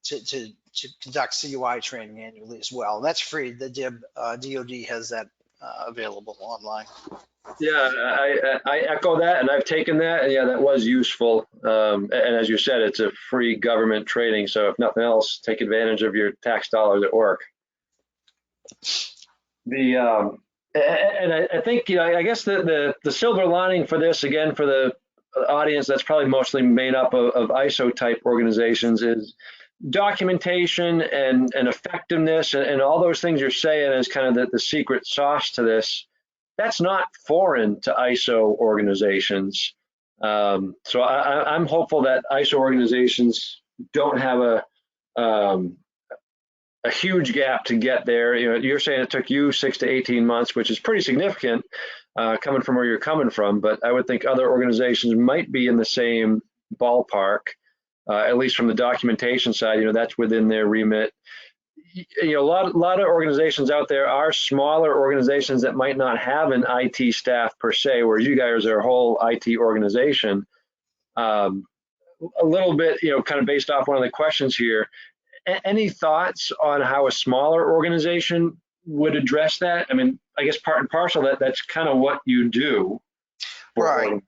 to conduct CUI training annually as well. And that's free. The DoD has that available online. Yeah, I echo that, and I've taken that, and yeah, that was useful. And as you said, it's a free government training, so if nothing else, take advantage of your tax dollars at work. I think, I guess the silver lining for this, again, for the audience that's probably mostly made up of ISO type organizations, is documentation and effectiveness and all those things you're saying is kind of the secret sauce to this. That's not foreign to ISO organizations. So I'm hopeful that ISO organizations don't have a huge gap to get there. You're saying it took you 6 to 18 months, which is pretty significant coming from where you're coming from, but I would think other organizations might be in the same ballpark, at least from the documentation side. That's within their remit. A lot of organizations out there are smaller organizations that might not have an IT staff per se, whereas you guys are a whole IT organization. A little bit, kind of based off one of the questions here, any thoughts on how a smaller organization would address that? I mean, I guess part and parcel that's kind of what you do. Right.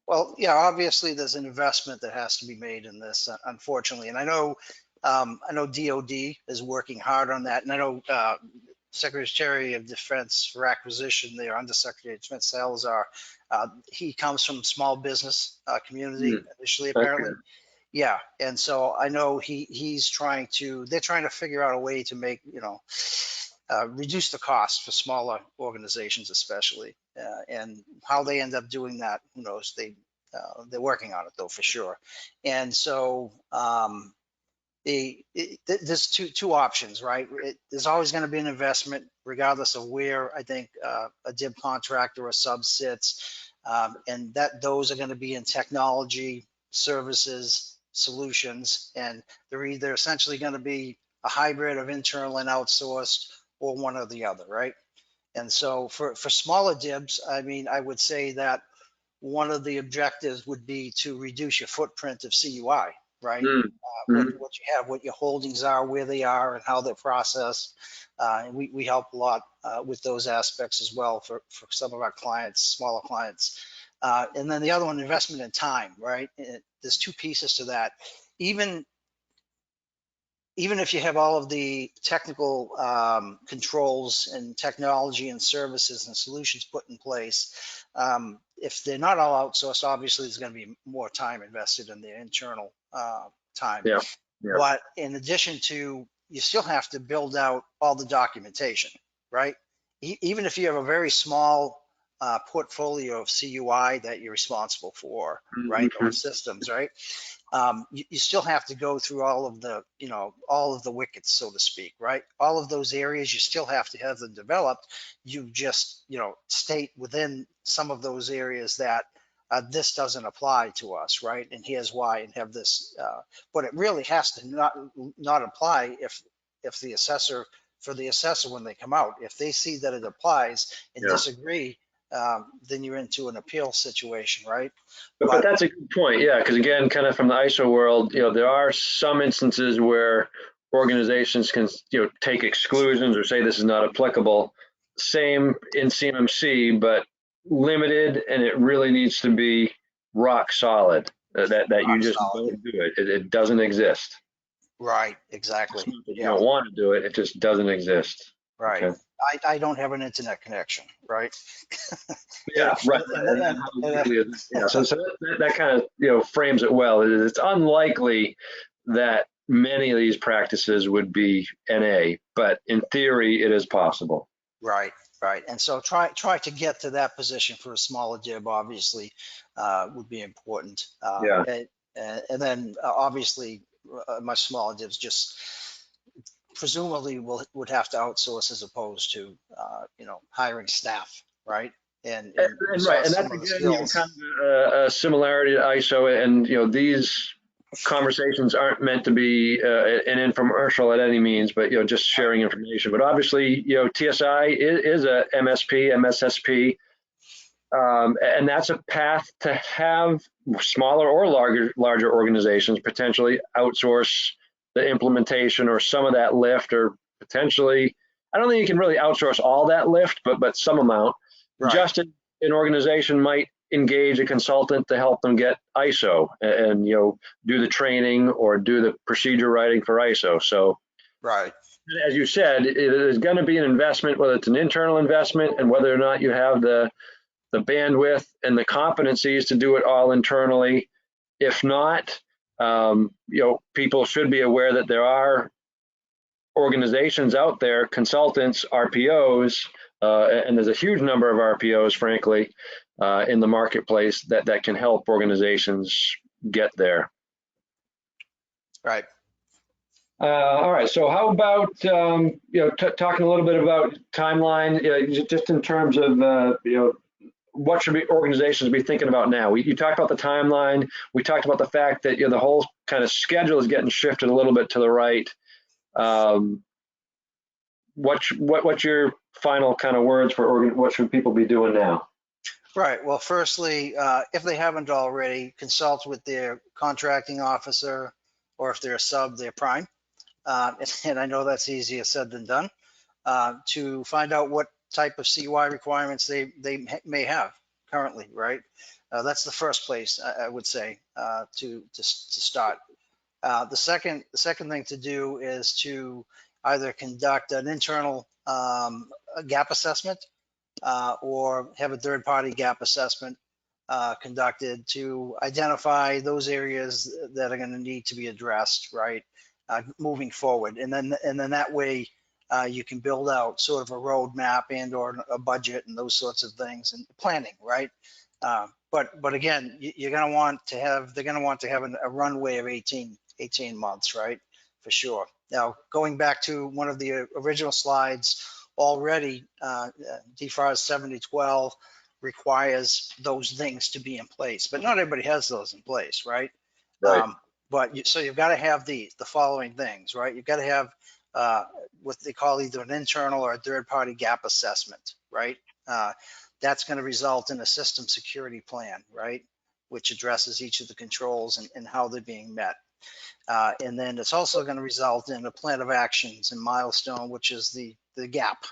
Well, yeah, obviously there's an investment that has to be made in this, unfortunately. And I know DOD is working hard on that. And I know Secretary of Defense for Acquisition, their Undersecretary of Defense Salazar, he comes from small business community initially, apparently. Okay. Yeah, and so I know they're trying to figure out a way to make, reduce the cost for smaller organizations, especially, and how they end up doing that, who knows? They're working on it though, for sure. And so there's two options, right? There's always going to be an investment, regardless of where I think a DIB contractor or sub sits, and those are going to be in technology, services, solutions, and they're either essentially going to be a hybrid of internal and outsourced, or one or the other, right? And so for smaller DIBs, I mean, I would say that one of the objectives would be to reduce your footprint of CUI, right? What you have, what your holdings are, where they are, and how they're processed. And we help a lot with those aspects as well for some of our clients, smaller clients. And then the other one, investment in time, right? There's 2 pieces to that. Even if you have all of the technical controls and technology and services and solutions put in place, if they're not all outsourced, obviously there's going to be more time invested in their internal time. Yeah. But in addition to, you still have to build out all the documentation, right? Even if you have a very small portfolio of CUI that you're responsible for, right? Or systems, right? you still have to go through all of the, all of the wickets, so to speak, right? All of those areas, you still have to have them developed. You just, state within some of those areas that this doesn't apply to us, right? And here's why, and have this, but it really has to not apply if the assessor, when they come out, if they see that it applies and disagree, then you're into an appeal situation, right? But that's a good point, yeah, because again, kind of from the ISO world, there are some instances where organizations can, take exclusions or say this is not applicable. Same in CMMC, but limited, and it really needs to be rock solid. That you just don't do it. It doesn't exist. Right, exactly. You don't want to do it. It just doesn't exist. Right. Okay. I don't have an internet connection, right? Yeah, right. So that kind of, frames it well. It's unlikely that many of these practices would be NA, but in theory, it is possible. Right. And so try to get to that position for a smaller DIB, obviously, would be important. And then obviously, much smaller DIBs just presumably would have to outsource as opposed to hiring staff, right? And that's again, kind of a similarity to ISO, and these conversations aren't meant to be an infomercial at any means, but just sharing information. But obviously, TSI is a MSP, MSSP, and that's a path to have smaller or larger organizations potentially outsource the implementation or some of that lift, or potentially, I don't think you can really outsource all that lift, but some amount. Right. Just an organization might engage a consultant to help them get ISO and do the training or do the procedure writing for ISO. So, right, as you said, it is going to be an investment, whether it's an internal investment and whether or not you have the bandwidth and the competencies to do it all internally. If not, people should be aware that there are organizations out there, consultants, RPOs, and there's a huge number of RPOs, frankly, in the marketplace that can help organizations get there. Right. All right. So how about talking a little bit about timeline, just in terms of what should organizations be thinking about now? You talked about the timeline. We talked about the fact that the whole kind of schedule is getting shifted a little bit to the right. What's your final kind of words for what should people be doing now? Right. Well, firstly, if they haven't already, consult with their contracting officer, or if they're a sub, their prime. And I know that's easier said than done, to find out what type of CY requirements they may have currently, right? That's the first place I would say to start. The second thing to do is to either conduct an internal gap assessment or have a third-party gap assessment conducted to identify those areas that are going to need to be addressed, right, moving forward. And then that way you can build out sort of a roadmap and or a budget and those sorts of things and planning, right? But again, they're going to want to have a runway of 18 months, right? For sure. Now, going back to one of the original slides, already DFARS 7012 requires those things to be in place, but not everybody has those in place, right? Right. So you've got to have the following things, right? You've got to have what they call either an internal or a third-party gap assessment, right? That's going to result in a system security plan, right? Which addresses each of the controls and how they're being met. And then it's also going to result in a plan of actions and milestone, which is the gap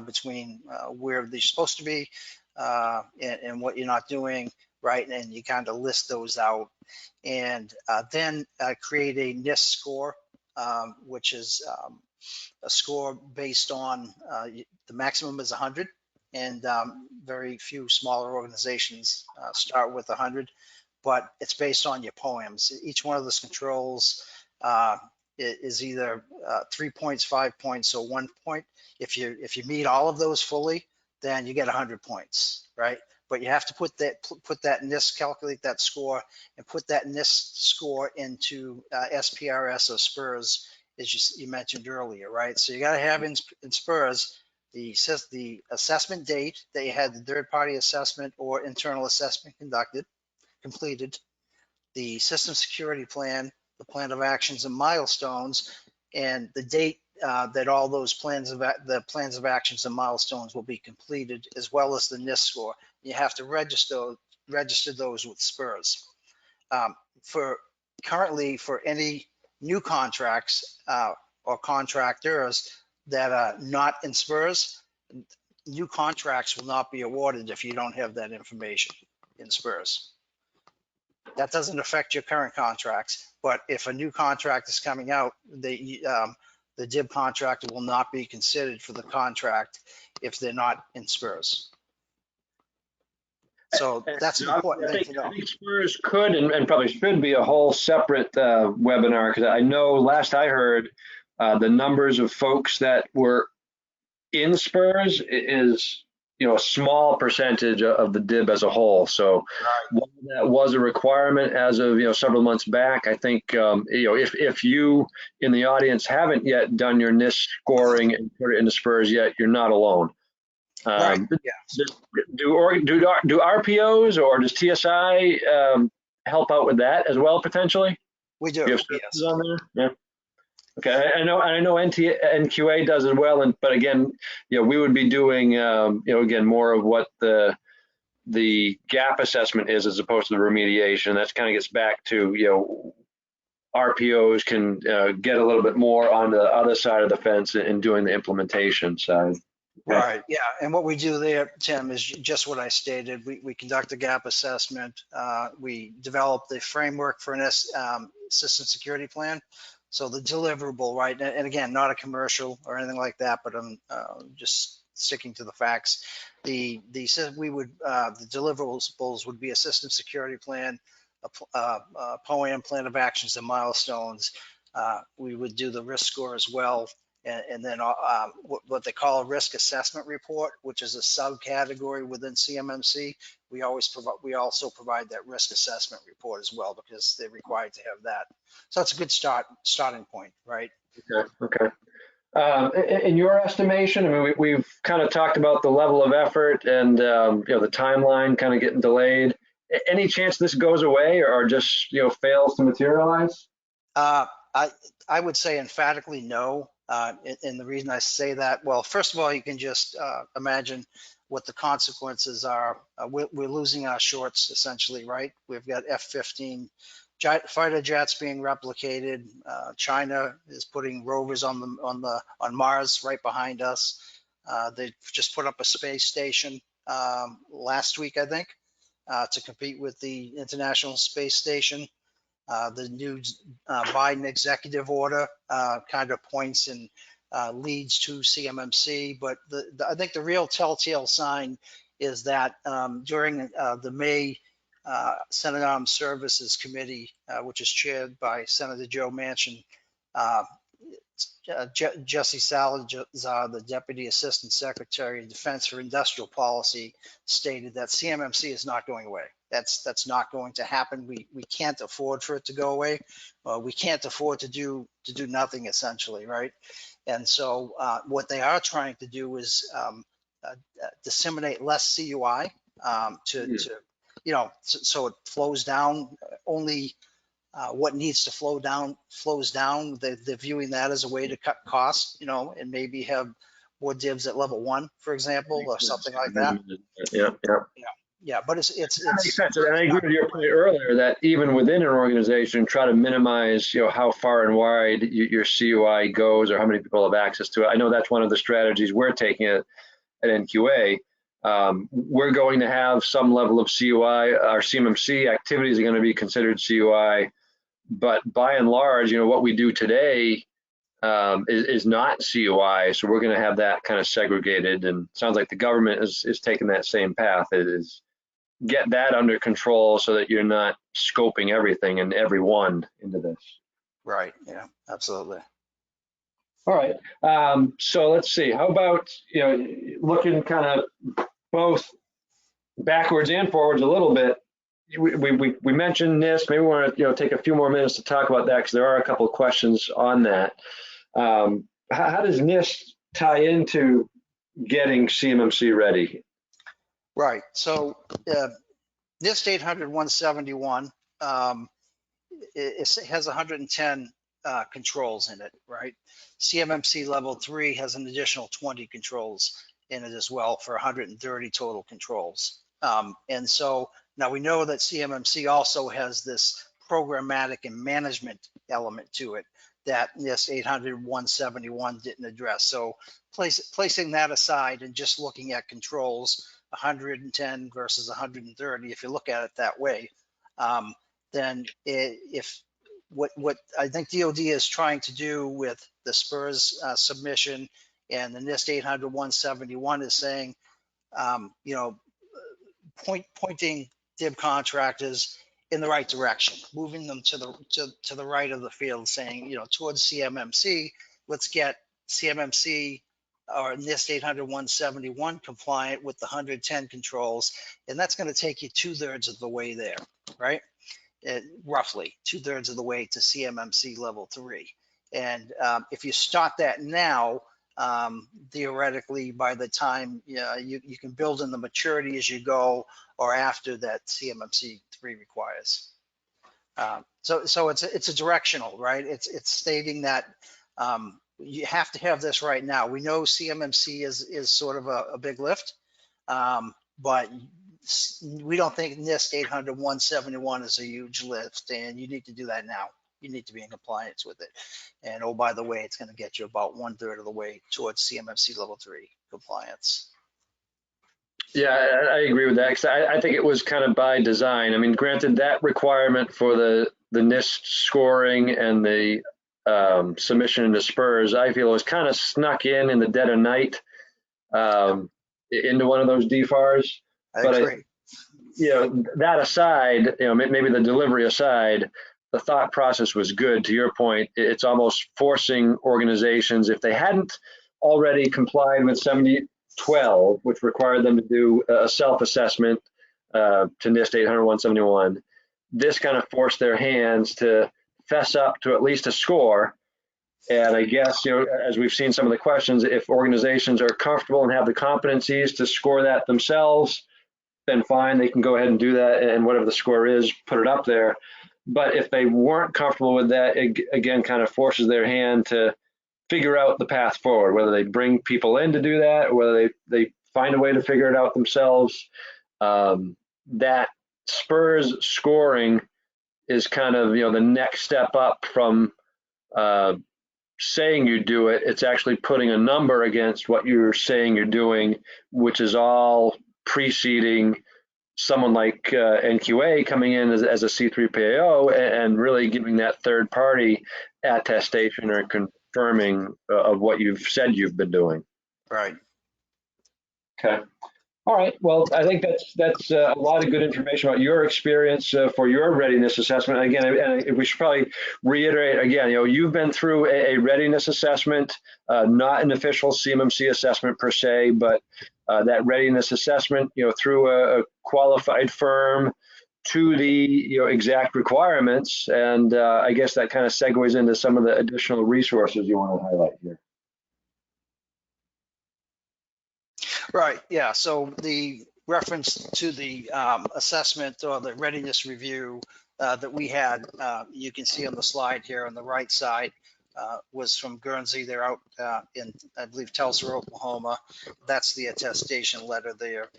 between where they're supposed to be and what you're not doing, right? And you kind of list those out, and then create a NIST score, which is a score based on the maximum is 100, and very few smaller organizations start with 100. But it's based on your poems. Each one of those controls is either 3 points, 5 points, or 1 point. If you meet all of those fully, then you get 100 points, right? but you have to put that NIST, calculate that score, and put that NIST score into SPRS or SPURS, as you mentioned earlier, right? So you got to have in SPURS the assessment date that you had the third-party assessment or internal assessment completed, the system security plan, the plan of actions and milestones, and the date that all those plans of actions and milestones will be completed, as well as the NIST score. You have to register those with SPURS. Currently, for any new contracts or contractors that are not in SPURS, new contracts will not be awarded if you don't have that information in SPURS. That doesn't affect your current contracts, but if a new contract is coming out, the DIB contractor will not be considered for the contract if they're not in SPURS. So that's an important thing to know. I think SPURS could and probably should be a whole separate webinar, because I know last I heard the numbers of folks that were in SPURS is a small percentage of the DIB as a whole. So while that was a requirement as of several months back, I think if you in the audience haven't yet done your NIST scoring and put it into SPURS yet, you're not alone. Right. Yeah. Do RPOs or does TSI help out with that as well potentially? We do. You have yes. on there? Yeah. Okay. I know NQA does as well, but again, we would be doing again more of what the gap assessment is as opposed to the remediation. That kind of gets back to RPOs can get a little bit more on the other side of the fence in doing the implementation side. Right. Yeah. And what we do there, Tim, is just what I stated. We conduct a gap assessment. We develop the framework for an system security plan. So the deliverable, right? And again, not a commercial or anything like that, but I'm just sticking to the facts. The deliverables would be a system security plan, a POAM, plan of actions and milestones. We would do the risk score as well. And then what they call a risk assessment report, which is a subcategory within CMMC. We also provide that risk assessment report as well, because they're required to have that. So that's a good starting point, right? Okay. In your estimation, I mean, we've kind of talked about the level of effort and the timeline kind of getting delayed. Any chance this goes away or just fails to materialize? I would say emphatically no. And the reason I say that, well, first of all, you can just imagine what the consequences are. We're losing our shorts essentially, right? We've got F-15 fighter jets being replicated. China is putting rovers on Mars right behind us. They just put up a space station last week, I think, to compete with the International Space Station. The new Biden executive order kind of points and leads to CMMC, but I think the real telltale sign is that during the May Senate Armed Services Committee, which is chaired by Senator Joe Manchin, Jesse Salazar, the Deputy Assistant Secretary of Defense for Industrial Policy, stated that CMMC is not going away. That's not going to happen. We can't afford for it to go away. We can't afford to do nothing, essentially, right? And so what they are trying to do is disseminate less CUI so it flows down. Only what needs to flow down flows down. They're viewing that as a way to cut costs, and maybe have more divs at level 1, for example, or something like that. Yeah, but it's that makes sense. And I agree with your point earlier that even within an organization, try to minimize, how far and wide your CUI goes or how many people have access to it. I know that's one of the strategies we're taking at NQA. We're going to have some level of CUI. Our CMMC activities are going to be considered CUI, but by and large, what we do today is not CUI. So we're going to have that kind of segregated, and it sounds like the government is taking that same path. It is get that under control so that you're not scoping everything and everyone into this. Right. Yeah, absolutely. All right. So let's see. How about, looking kind of both backwards and forwards a little bit. We mentioned NIST. Maybe we want to take a few more minutes to talk about that because there are a couple of questions on that. How does NIST tie into getting CMMC ready? Right. So NIST 800-171 it has 110 controls in it, right? CMMC level 3 has an additional 20 controls in it as well for 130 total controls. And so now we know that CMMC also has this programmatic and management element to it that NIST 800-171 didn't address. So placing that aside and just looking at controls, 110 versus 130, if you look at it that way, then if what I think DoD is trying to do with the SPURS submission and the NIST 800-171 is saying, pointing DIB contractors in the right direction, moving them to the right of the field, saying, towards CMMC, let's get CMMC or NIST 800-171 compliant with the 110 controls, and that's going to take you 2/3 of the way there, right? Roughly 2/3 of the way to CMMC level 3. And if you start that now, theoretically, by the time you can build in the maturity as you go or after that CMMC 3 requires. So it's a directional, right? It's stating that you have to have this right now. We know CMMC is sort of a big lift, but we don't think NIST 800-171 is a huge lift, and you need to do that now. You need to be in compliance with it. And oh, by the way, it's going to get you about 1/3 of the way towards CMMC level 3 compliance. Yeah, I agree with that because I think it was kind of by design. I mean, granted, that requirement for the NIST scoring and the submission into SPURS, I feel was kind of snuck in the dead of night into one of those DFARs. I agree. That aside, maybe the delivery aside, the thought process was good. To your point, it's almost forcing organizations, if they hadn't already complied with 7012, which required them to do a self-assessment to NIST 800-171, this kind of forced their hands to fess up to at least a score. And I guess, as we've seen some of the questions, if organizations are comfortable and have the competencies to score that themselves, then fine, they can go ahead and do that, and whatever the score is, put it up there. But if they weren't comfortable with that, it again kind of forces their hand to figure out the path forward, whether they bring people in to do that, or whether they find a way to figure it out themselves. That SPURS scoring is kind of the next step up from saying you do it. It's actually putting a number against what you're saying you're doing, which is all preceding someone like NQA coming in as a C3PAO and really giving that third party attestation or confirming of what you've said you've been doing. Right. Okay. All right. Well, I think that's a lot of good information about your experience for your readiness assessment. Again, and we should probably reiterate again, you've been through a readiness assessment, not an official CMMC assessment per se, but that readiness assessment, through a qualified firm to the exact requirements. And I guess that kind of segues into some of the additional resources you want to highlight here. Right, yeah, so the reference to the assessment or the readiness review that we had, you can see on the slide here on the right side, was from Guernsey. They're out in, I believe, Tulsa, Oklahoma. That's the attestation letter there.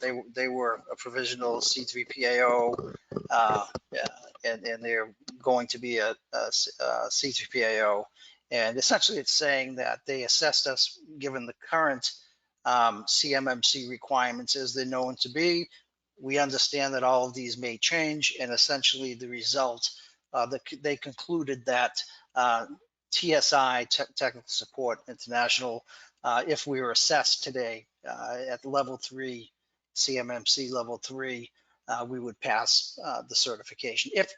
They were a provisional C3PAO, and they're going to be a C3PAO. And essentially it's saying that they assessed us given the current CMMC requirements as they're known to be. We understand that all of these may change, and essentially the result, they concluded that TSI, Technical Support International, if we were assessed today at level 3, CMMC level 3, we would pass the certification if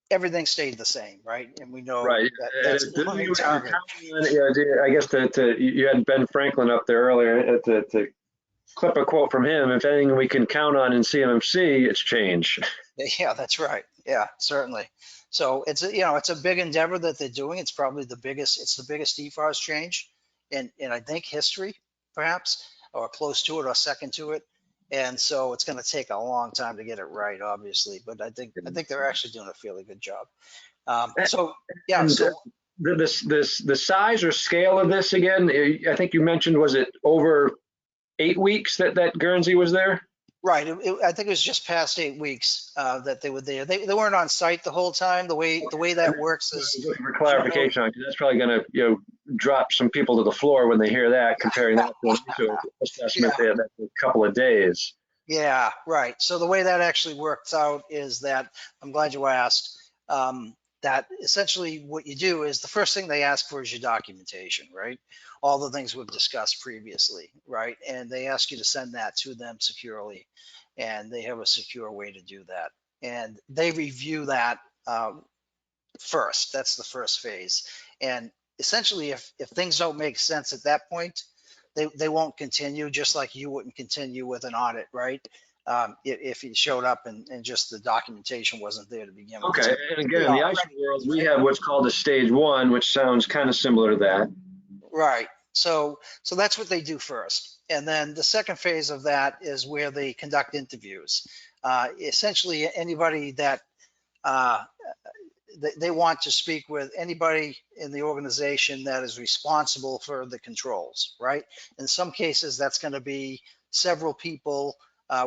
everything stayed the same, right? And we know right. that's the target. I guess you had Ben Franklin up there earlier to clip a quote from him, if anything we can count on in CMMC, it's change. Yeah, that's right. Yeah, certainly. So it's a, you know, it's a big endeavor that they're doing. It's probably the biggest, it's the biggest EFARS change in I think history, perhaps, or close to it or second to it. And so it's going to take a long time to get it right, obviously, but I think they're actually doing a fairly good job. So yeah, And so the size or scale of this again, I think you mentioned, was it over 8 weeks that Guernsey was there? right. I think it was just past 8 weeks that they were there. They weren't on site the whole time. The way that works is, Just for clarification, because that's probably going to drop some people to the floor when they hear that, comparing that to an assessment there that's a couple of days. yeah, right. So the way that actually works out is that, I'm glad you asked, that essentially what you do is the first thing they ask for is your documentation, right? All the things we've discussed previously, right? And they ask you to send that to them securely, and they have a secure way to do that. And they review that first. That's the first phase. And essentially, if things don't make sense at that point, they won't continue, just like you wouldn't continue with an audit, right? If you showed up and just the documentation wasn't there to begin with. Okay, and again, in the ISO world, we have what's called a stage 1, which sounds kind of similar to that. Right. So that's what they do first. And then the second phase of that is where they conduct interviews. Essentially, anybody that they want to speak with, anybody in the organization that is responsible for the controls, right? In some cases, that's going to be several people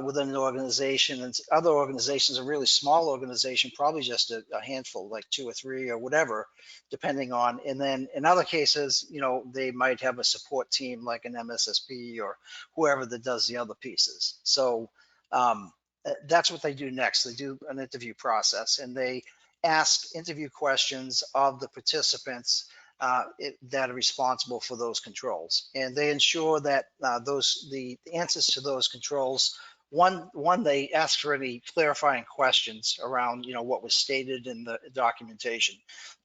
within an organization, and other organizations, a really small organization, probably just a handful, like 2 or 3 or whatever, depending on. And then in other cases, they might have a support team like an MSSP or whoever that does the other pieces. So that's what they do next. They do an interview process, and they ask interview questions of the participants that are responsible for those controls, and they ensure that the answers to those controls, one they ask for any clarifying questions around what was stated in the documentation.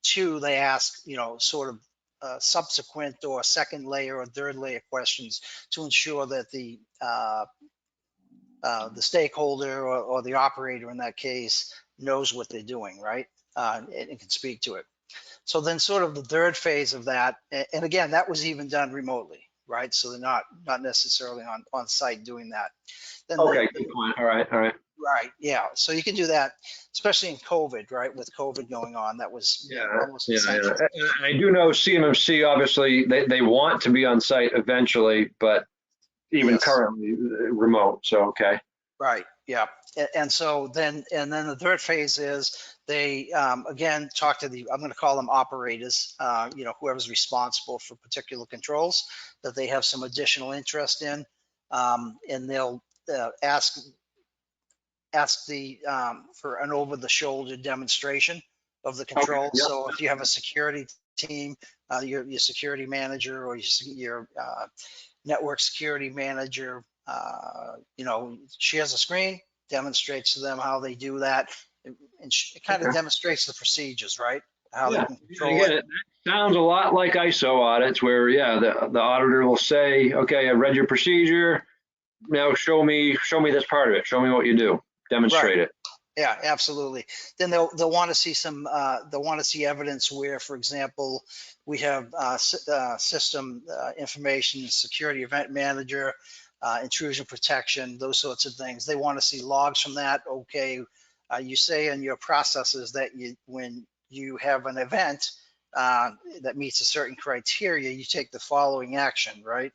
2, they ask sort of subsequent or second layer or third layer questions to ensure that the stakeholder or the operator in that case knows what they're doing, right? And can speak to it. So then sort of the third phase of that, and again, that was even done remotely, right? So they're not necessarily on site doing that. Then okay, good point. All right. Right, yeah. So you can do that, especially in COVID, right? With COVID going on, that was almost essential. Yeah. I do know CMMC, obviously, they want to be on site eventually, but even currently remote, so okay. Right, yeah. And so then the third phase is they again talk to I'm going to call them operators, whoever's responsible for particular controls that they have some additional interest in, and they'll ask for an over-the-shoulder demonstration of the controls. Okay, so if you have a security team, your security manager or your network security manager, shares a screen, demonstrates to them how they do that, and it kind of demonstrates the procedures, right? How they can control it. It sounds a lot like ISO audits where, the auditor will say, okay, I read your procedure, now show me this part of it, show me what you do, demonstrate it. Yeah, absolutely. Then they'll want to see they'll want to see evidence where, for example, we have system information, security event manager, intrusion protection, those sorts of things. They want to see logs from that. Okay, you say in your processes that when you have an event that meets a certain criteria, you take the following action, right?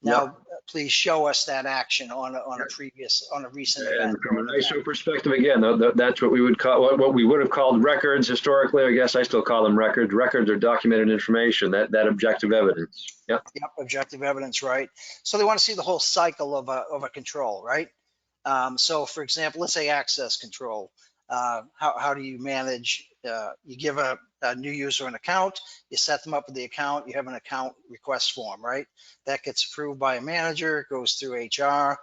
Now, please show us that action on a recent event. And from an ISO perspective, again, that's what we would call, what we would have called records historically. I guess I still call them records. Records are documented information, that objective evidence. Yep, objective evidence, right? So they want to see the whole cycle of a control, right? So, for example, let's say access control. How do you manage? You give a new user an account, you set them up with the account, you have an account request form, right? That gets approved by a manager, goes through HR,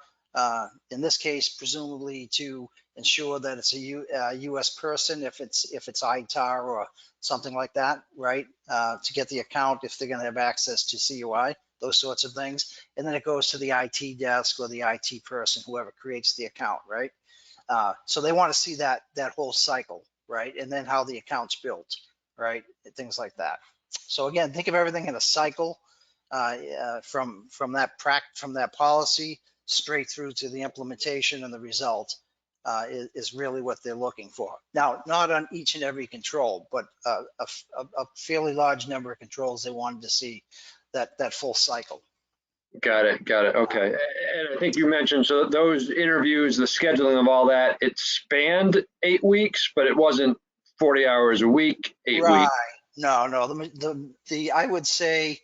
in this case, presumably to ensure that it's a US person, if it's ITAR or something like that, right? To get the account if they're going to have access to CUI, those sorts of things. And then it goes to the IT desk or the IT person, whoever creates the account, right? So they want to see that whole cycle, right? And then how the account's built, right? Things like that. So again, think of everything in a cycle, from that policy straight through to the implementation, and the result is really what they're looking for. Now, not on each and every control, but a fairly large number of controls they wanted to see that full cycle. Got it. Okay. And I think you mentioned, so those interviews, the scheduling of all that, it spanned 8 weeks, but it wasn't 40 hours a week, 8 Right. weeks. No. I would say,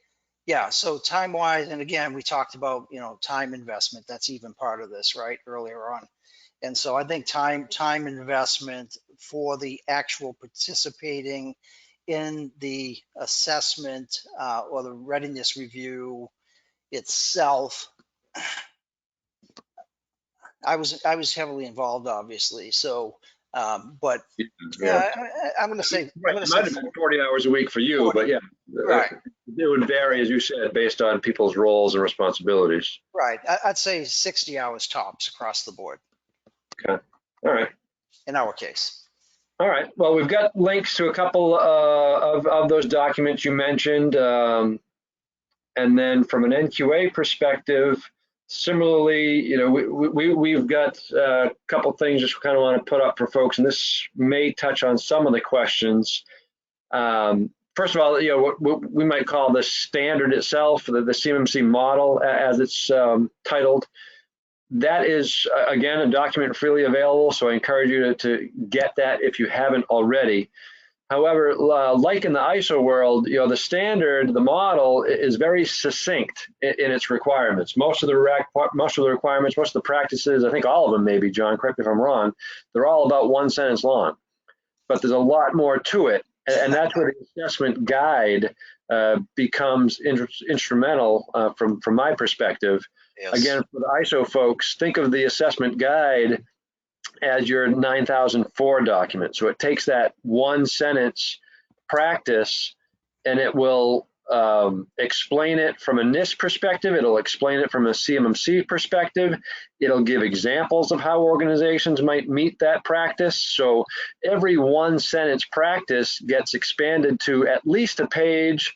yeah. So time wise, and again, we talked about, time investment. That's even part of this, right? Earlier on. And so I think time investment for the actual participating in the assessment or the readiness review itself. I was heavily involved, obviously. So, but yeah, I'm going to say, right. It might have been 40 hours a week for you, 40. But yeah, right. It would vary, as you said, based on people's roles and responsibilities. Right. I'd say 60 hours tops across the board. Okay. All right. In our case. All right. Well, we've got links to a couple of those documents you mentioned. And then from an NQA perspective, similarly, we've got a couple things just kind of want to put up for folks, and this may touch on some of the questions. First of all, what we might call the standard itself, the CMMC model, as it's titled. That is, again, a document freely available, so I encourage you to get that if you haven't already. However, like in the ISO world, the standard, the model is very succinct in its requirements. Most of the requirements, most of the practices, I think all of them maybe, John, correct me if I'm wrong, they're all about 1 sentence long. But there's a lot more to it, and that's where the assessment guide becomes instrumental from my perspective. Yes. Again, for the ISO folks, think of the assessment guide as your 9004 document. So it takes that 1 sentence practice and it will explain it from a NIST perspective. It'll explain it from a CMMC perspective. It'll give examples of how organizations might meet that practice. So every 1 sentence practice gets expanded to at least a page,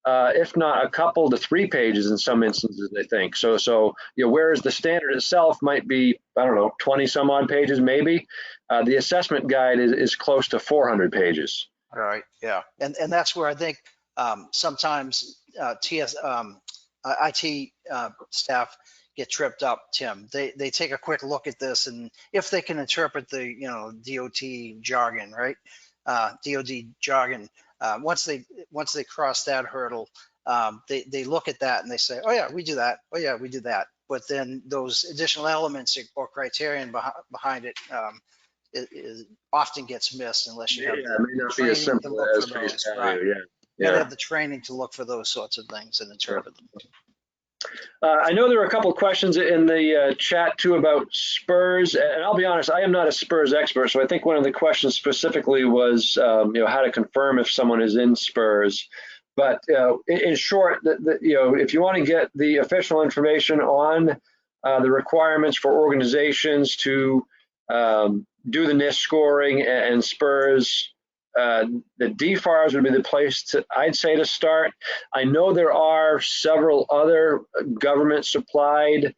if not a couple to 3 pages in some instances, I think. So whereas the standard itself might be, I don't know, 20 some odd pages maybe, the assessment guide is close to 400 pages. All right, yeah. And that's where I think sometimes IT staff get tripped up, Tim. They take a quick look at this, and if they can interpret the DOT jargon, right? DOD jargon. Once they cross that hurdle, they look at that and they say, oh yeah, we do that. Oh yeah, we do that. But then those additional elements or criterion behind it often gets missed unless you have the training to look for those. Right. You gotta have the training to look for those sorts of things and interpret them. I know there were a couple of questions in the chat too about SPRS, and I'll be honest, I am not a SPRS expert, so I think one of the questions specifically was how to confirm if someone is in SPRS. But in short, if you want to get the official information on the requirements for organizations to do the NIST scoring and SPRS, the DFARS would be the place I'd say to start. I know there are several other government supplied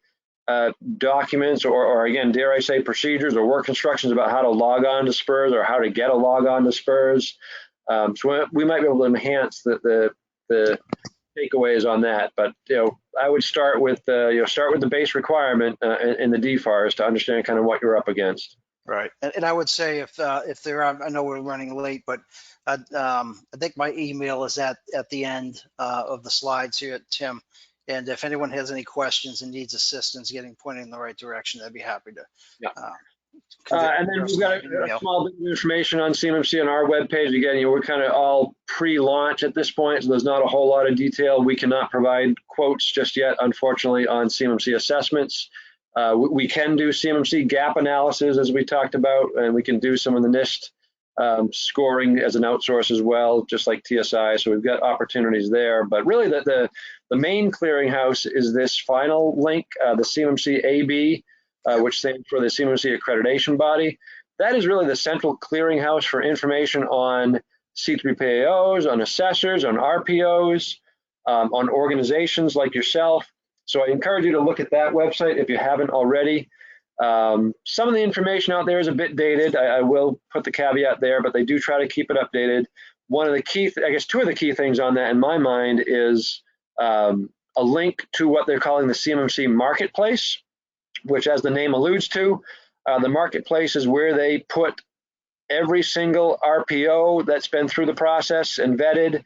documents or again, dare I say, procedures or work instructions about how to log on to SPRS or how to get a log on to SPRS. So we might be able to enhance the takeaways on that. But I would start with the base requirement in the DFARS to understand kind of what you're up against. Right, and I would say if there are, I know we're running late, but I think my email is at the end of the slides here, Tim. And if anyone has any questions and needs assistance getting pointed in the right direction, I'd be happy to. Yeah. And then we've got a small bit of information on CMMC on our webpage. Again, we're kind of all pre-launch at this point, so there's not a whole lot of detail. We cannot provide quotes just yet, unfortunately, on CMMC assessments. We can do CMMC gap analysis, as we talked about, and we can do some of the NIST scoring as an outsource as well, just like TSI. So we've got opportunities there. But really, the main clearinghouse is this final link, the CMMC AB, which stands for the CMMC accreditation body. That is really the central clearinghouse for information on C3PAOs, on assessors, on RPOs, on organizations like yourself. So I encourage you to look at that website if you haven't already. Some of the information out there is a bit dated. I will put the caveat there, but they do try to keep it updated. One of the key, I guess two of the key things on that in my mind is a link to what they're calling the CMMC Marketplace, which, as the name alludes to, the marketplace is where they put every single RPO that's been through the process and vetted,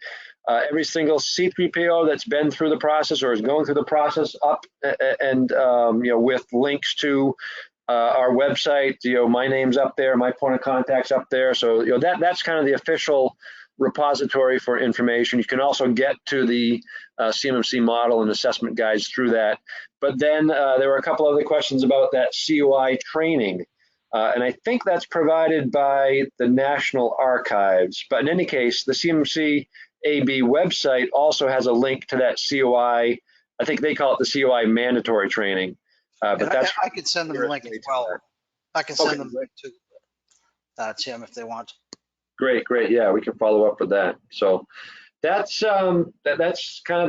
every single C3PO that's been through the process or is going through the process up, and with links to our website. My name's up there, my point of contact's up there. So that's kind of the official repository for information. You can also get to the CMMC model and assessment guides through that. But then there were a couple other questions about that COI training. And I think that's provided by the National Archives. But in any case, the CMMC AB website also has a link to that COI. I think they call it the COI mandatory training. But that's I could send them the link as well. I can send them the link to Tim if they want. Great. Yeah, we can follow up with that. So that's kind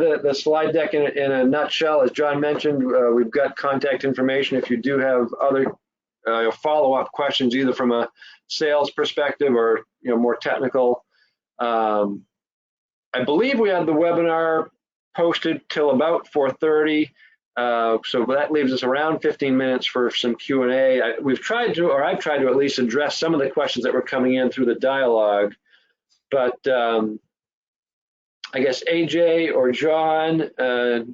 of the slide deck in a nutshell. As John mentioned, we've got contact information if you do have other follow-up questions, either from a sales perspective or more technical. I believe we had the webinar posted till about 4:30, so that leaves us around 15 minutes for some Q&A. I've tried to at least address some of the questions that were coming in through the dialogue, but I guess AJ or John, I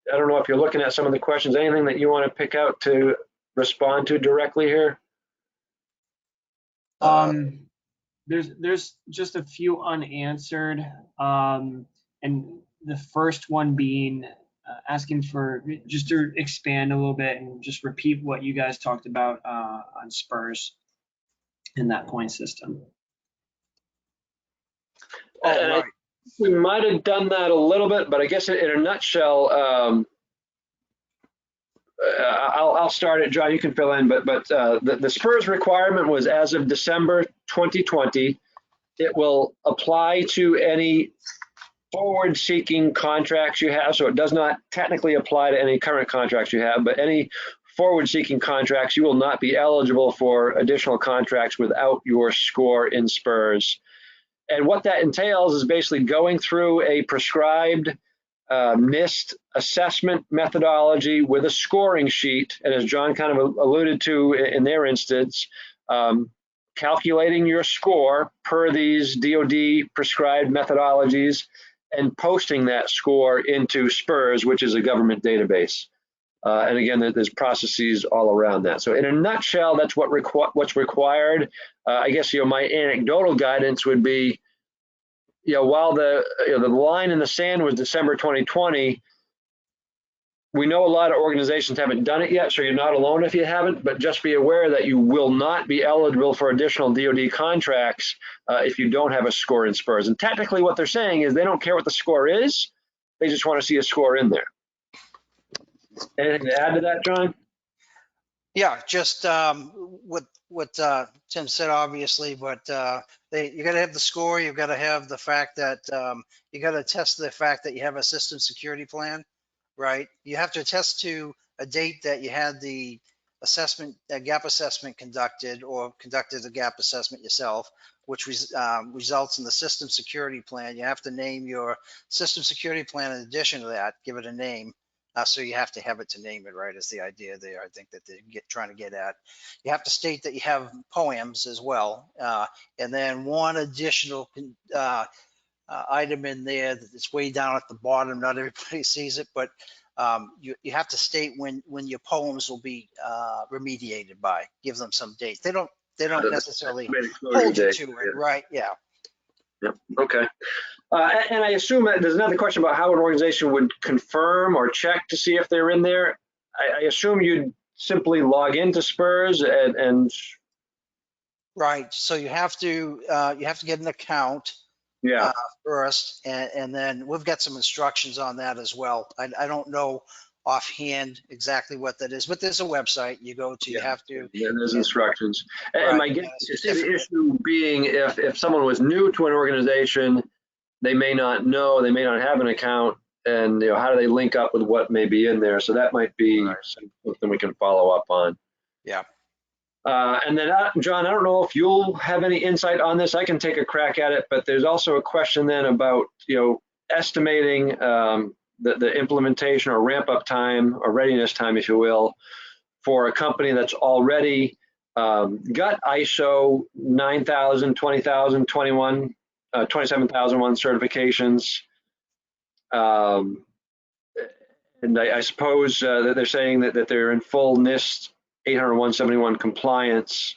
don't know if you're looking at some of the questions, anything that you want to pick out to respond to directly here? There's just a few unanswered, and the first one being asking for just to expand a little bit and just repeat what you guys talked about on SPURS in that point system. Right. We might have done that a little bit, but I guess in a nutshell, I'll start it, John, you can fill in, but the SPURS requirement was as of December 2020. It will apply to any forward-seeking contracts you have, so it does not technically apply to any current contracts you have, but any forward-seeking contracts, you will not be eligible for additional contracts without your score in SPURS. And what that entails is basically going through a prescribed NIST assessment methodology with a scoring sheet, and as John kind of alluded to in their instance, calculating your score per these DoD prescribed methodologies and posting that score into SPURS, which is a government database. And again, there's processes all around that. So in a nutshell, that's what's required. I guess my anecdotal guidance would be, while the line in the sand was December 2020, we know a lot of organizations haven't done it yet, so you're not alone if you haven't, but just be aware that you will not be eligible for additional DoD contracts if you don't have a score in SPURS. And technically what they're saying is they don't care what the score is, they just want to see a score in there. Anything to add to that, John? Yeah, just what Tim said, obviously, but you got to have the score. You've got to have the fact that you got to test the fact that you have a system security plan, right? You have to attest to a date that you had the assessment, gap assessment conducted, or conducted a gap assessment yourself, which results in the system security plan. You have to name your system security plan in addition to that, give it a name. So you have to have it to name it, right, is the idea there. I think that they're trying to get at. You have to state that you have poems as well. And then one additional item in there that's way down at the bottom, not everybody sees it, but you have to state when your poems will be remediated by. Give them some date. They don't necessarily hold you to it, right? Yeah. Yep. Okay. And I assume that there's another question about how an organization would confirm or check to see if they're in there. I assume you'd simply log into SPURS and Right. So you have to get an account Yeah. first, and then we've got some instructions on that as well. I don't know offhand exactly what that is, but there's a website you go to. You Yeah. have to. There's and- instructions. And right, my guess and a is the certificate. issue being if someone was new to an organization, they may not know, they may not have an account, and how do they link up with what may be in there? So that might be Right. something we can follow up on. Yeah. And then, John, I don't know if you'll have any insight on this. I can take a crack at it, but there's also a question then about, estimating the implementation or ramp up time or readiness time, if you will, for a company that's already got ISO 9000, 20000, 27001 certifications. And I suppose that they're saying that they're in full NIST 800-171 compliance.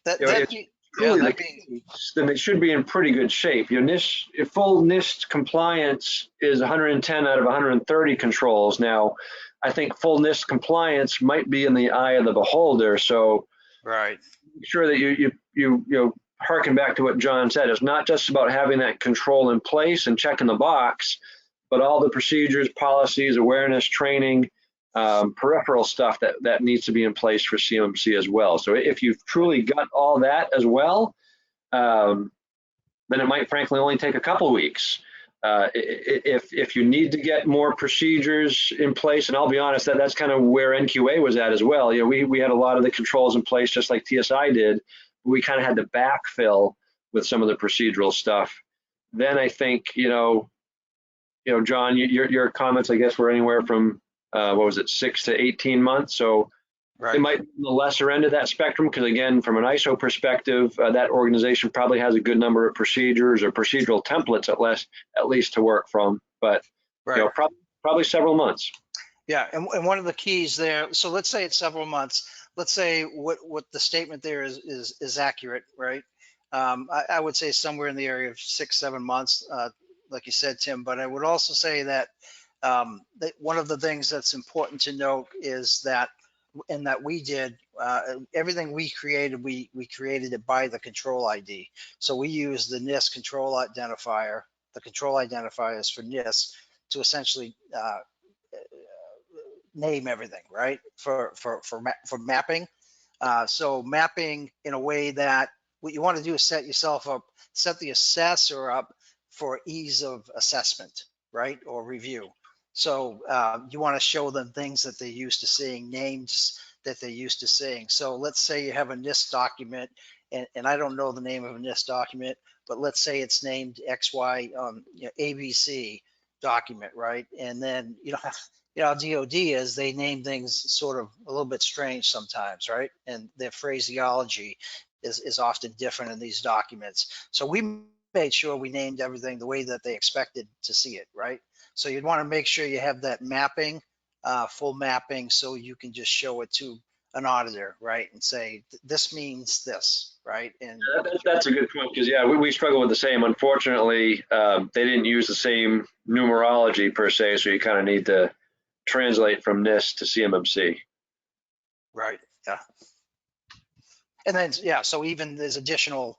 That'd be The case, then they should be in pretty good shape. If full NIST compliance is 110 out of 130 controls. Now, I think full NIST compliance might be in the eye of the beholder. So, right. make sure that you harken back to what John said. It's not just about having that control in place and checking the box, but all the procedures, policies, awareness, training, peripheral stuff that needs to be in place for CMMC as well. So if you've truly got all that as well, then it might frankly only take a couple of weeks. If you need to get more procedures in place, and I'll be honest, that's kind of where NQA was at as well. We had a lot of the controls in place just like TSI did. We kind of had to backfill with some of the procedural stuff. Then I think, John, your comments, I guess, were anywhere from, 6 to 18 months. So Right. it might be the lesser end of that spectrum because, again, from an ISO perspective, that organization probably has a good number of procedures or procedural templates at least to work from. But Right. probably several months. Yeah, and one of the keys there, so let's say it's several months. Let's say what the statement there is accurate, right? I would say somewhere in the area of 6-7 months, like you said, Tim. But I would also say that that one of the things that's important to note is that, and that we did, everything we created, we created it by the control ID. So we use the NIST control identifier, the control identifiers for NIST to essentially name everything, right? For mapping. So mapping in a way that what you want to do is set the assessor up for ease of assessment, right? Or review. So you want to show them things that they're used to seeing, names that they're used to seeing. So let's say you have a NIST document, and I don't know the name of a NIST document, but let's say it's named XY ABC document, right? And then how DOD is, they name things sort of a little bit strange sometimes, right? And their phraseology is often different in these documents. So we made sure we named everything the way that they expected to see it, right? So you'd want to make sure you have that mapping, full mapping, so you can just show it to an auditor, right? And say, this means this, right? And that's a good point because, we struggle with the same. Unfortunately, they didn't use the same numerology per se, so you kind of need to translate from NIST to CMMC. Right. Yeah. And then, so even there's additional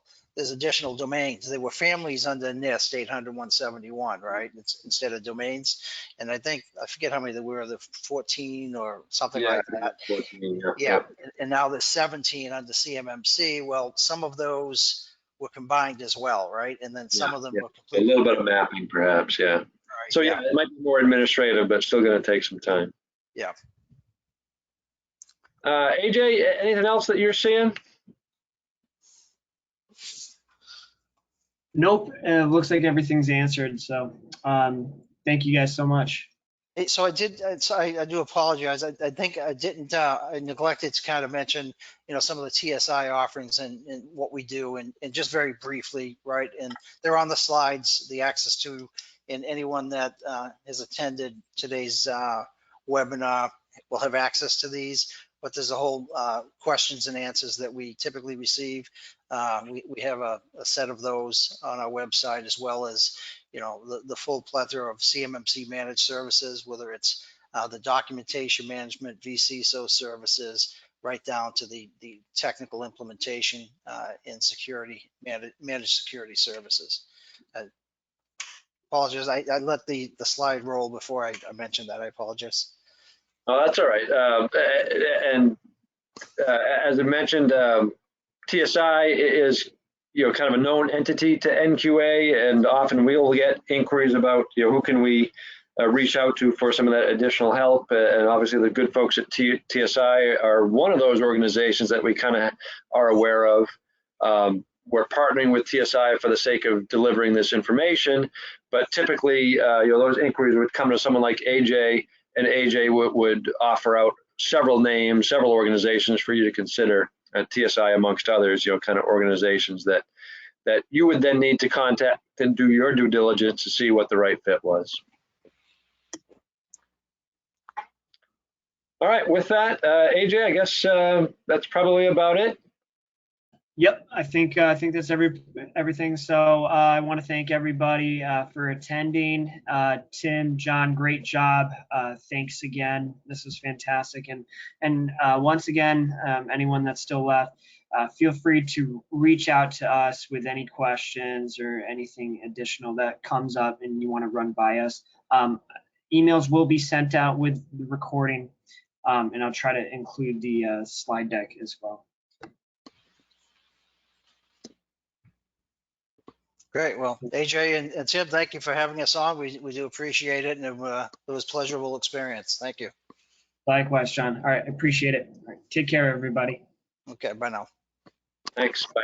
domains. There were families under NIST 800-171, right? Instead of domains. And I forget how many there were, the 14 or something like that. 14, yeah. And now there's 17 under CMMC. Well, some of those were combined as well, right? And then some of them were completely. A little bit of mapping, perhaps, yeah. Right, so it might be more administrative, but still going to take some time. Yeah. AJ, anything else that you're seeing? Nope. It looks like everything's answered. So thank you guys so much. So I do apologize. I think I didn't, I neglected to kind of mention, some of the TSI offerings and what we do and just very briefly, right? And they're on the slides, the access to, and anyone that has attended today's webinar will have access to these. But there's a whole questions and answers that we typically receive. We have a set of those on our website, as well as the full plethora of CMMC managed services, whether it's the documentation management, vCISO services, right down to the technical implementation in security, managed security services. Apologies, I let the slide roll before I mentioned that. I apologize. Oh, that's all right. As I mentioned, TSI is, kind of a known entity to NQA, and often we'll get inquiries about, who can we reach out to for some of that additional help. And obviously the good folks at TSI are one of those organizations that we kind of are aware of. We're partnering with TSI for the sake of delivering this information, but typically, those inquiries would come to someone like AJ, and AJ would offer out several names, several organizations for you to consider, TSI amongst others, kind of organizations that you would then need to contact and do your due diligence to see what the right fit was. All right, with that, AJ, I guess that's probably about it. Yep, I think that's everything. So I want to thank everybody for attending. Tim, John, great job. Thanks again. This was fantastic. And once again, anyone that's still left, feel free to reach out to us with any questions or anything additional that comes up and you want to run by us. Emails will be sent out with the recording, and I'll try to include the slide deck as well. Great. Well, AJ and Tim, thank you for having us on. We do appreciate it, and it was a pleasurable experience. Thank you. Likewise, John. All right, I appreciate it. All right, take care, everybody. Okay, bye now. Thanks. Bye.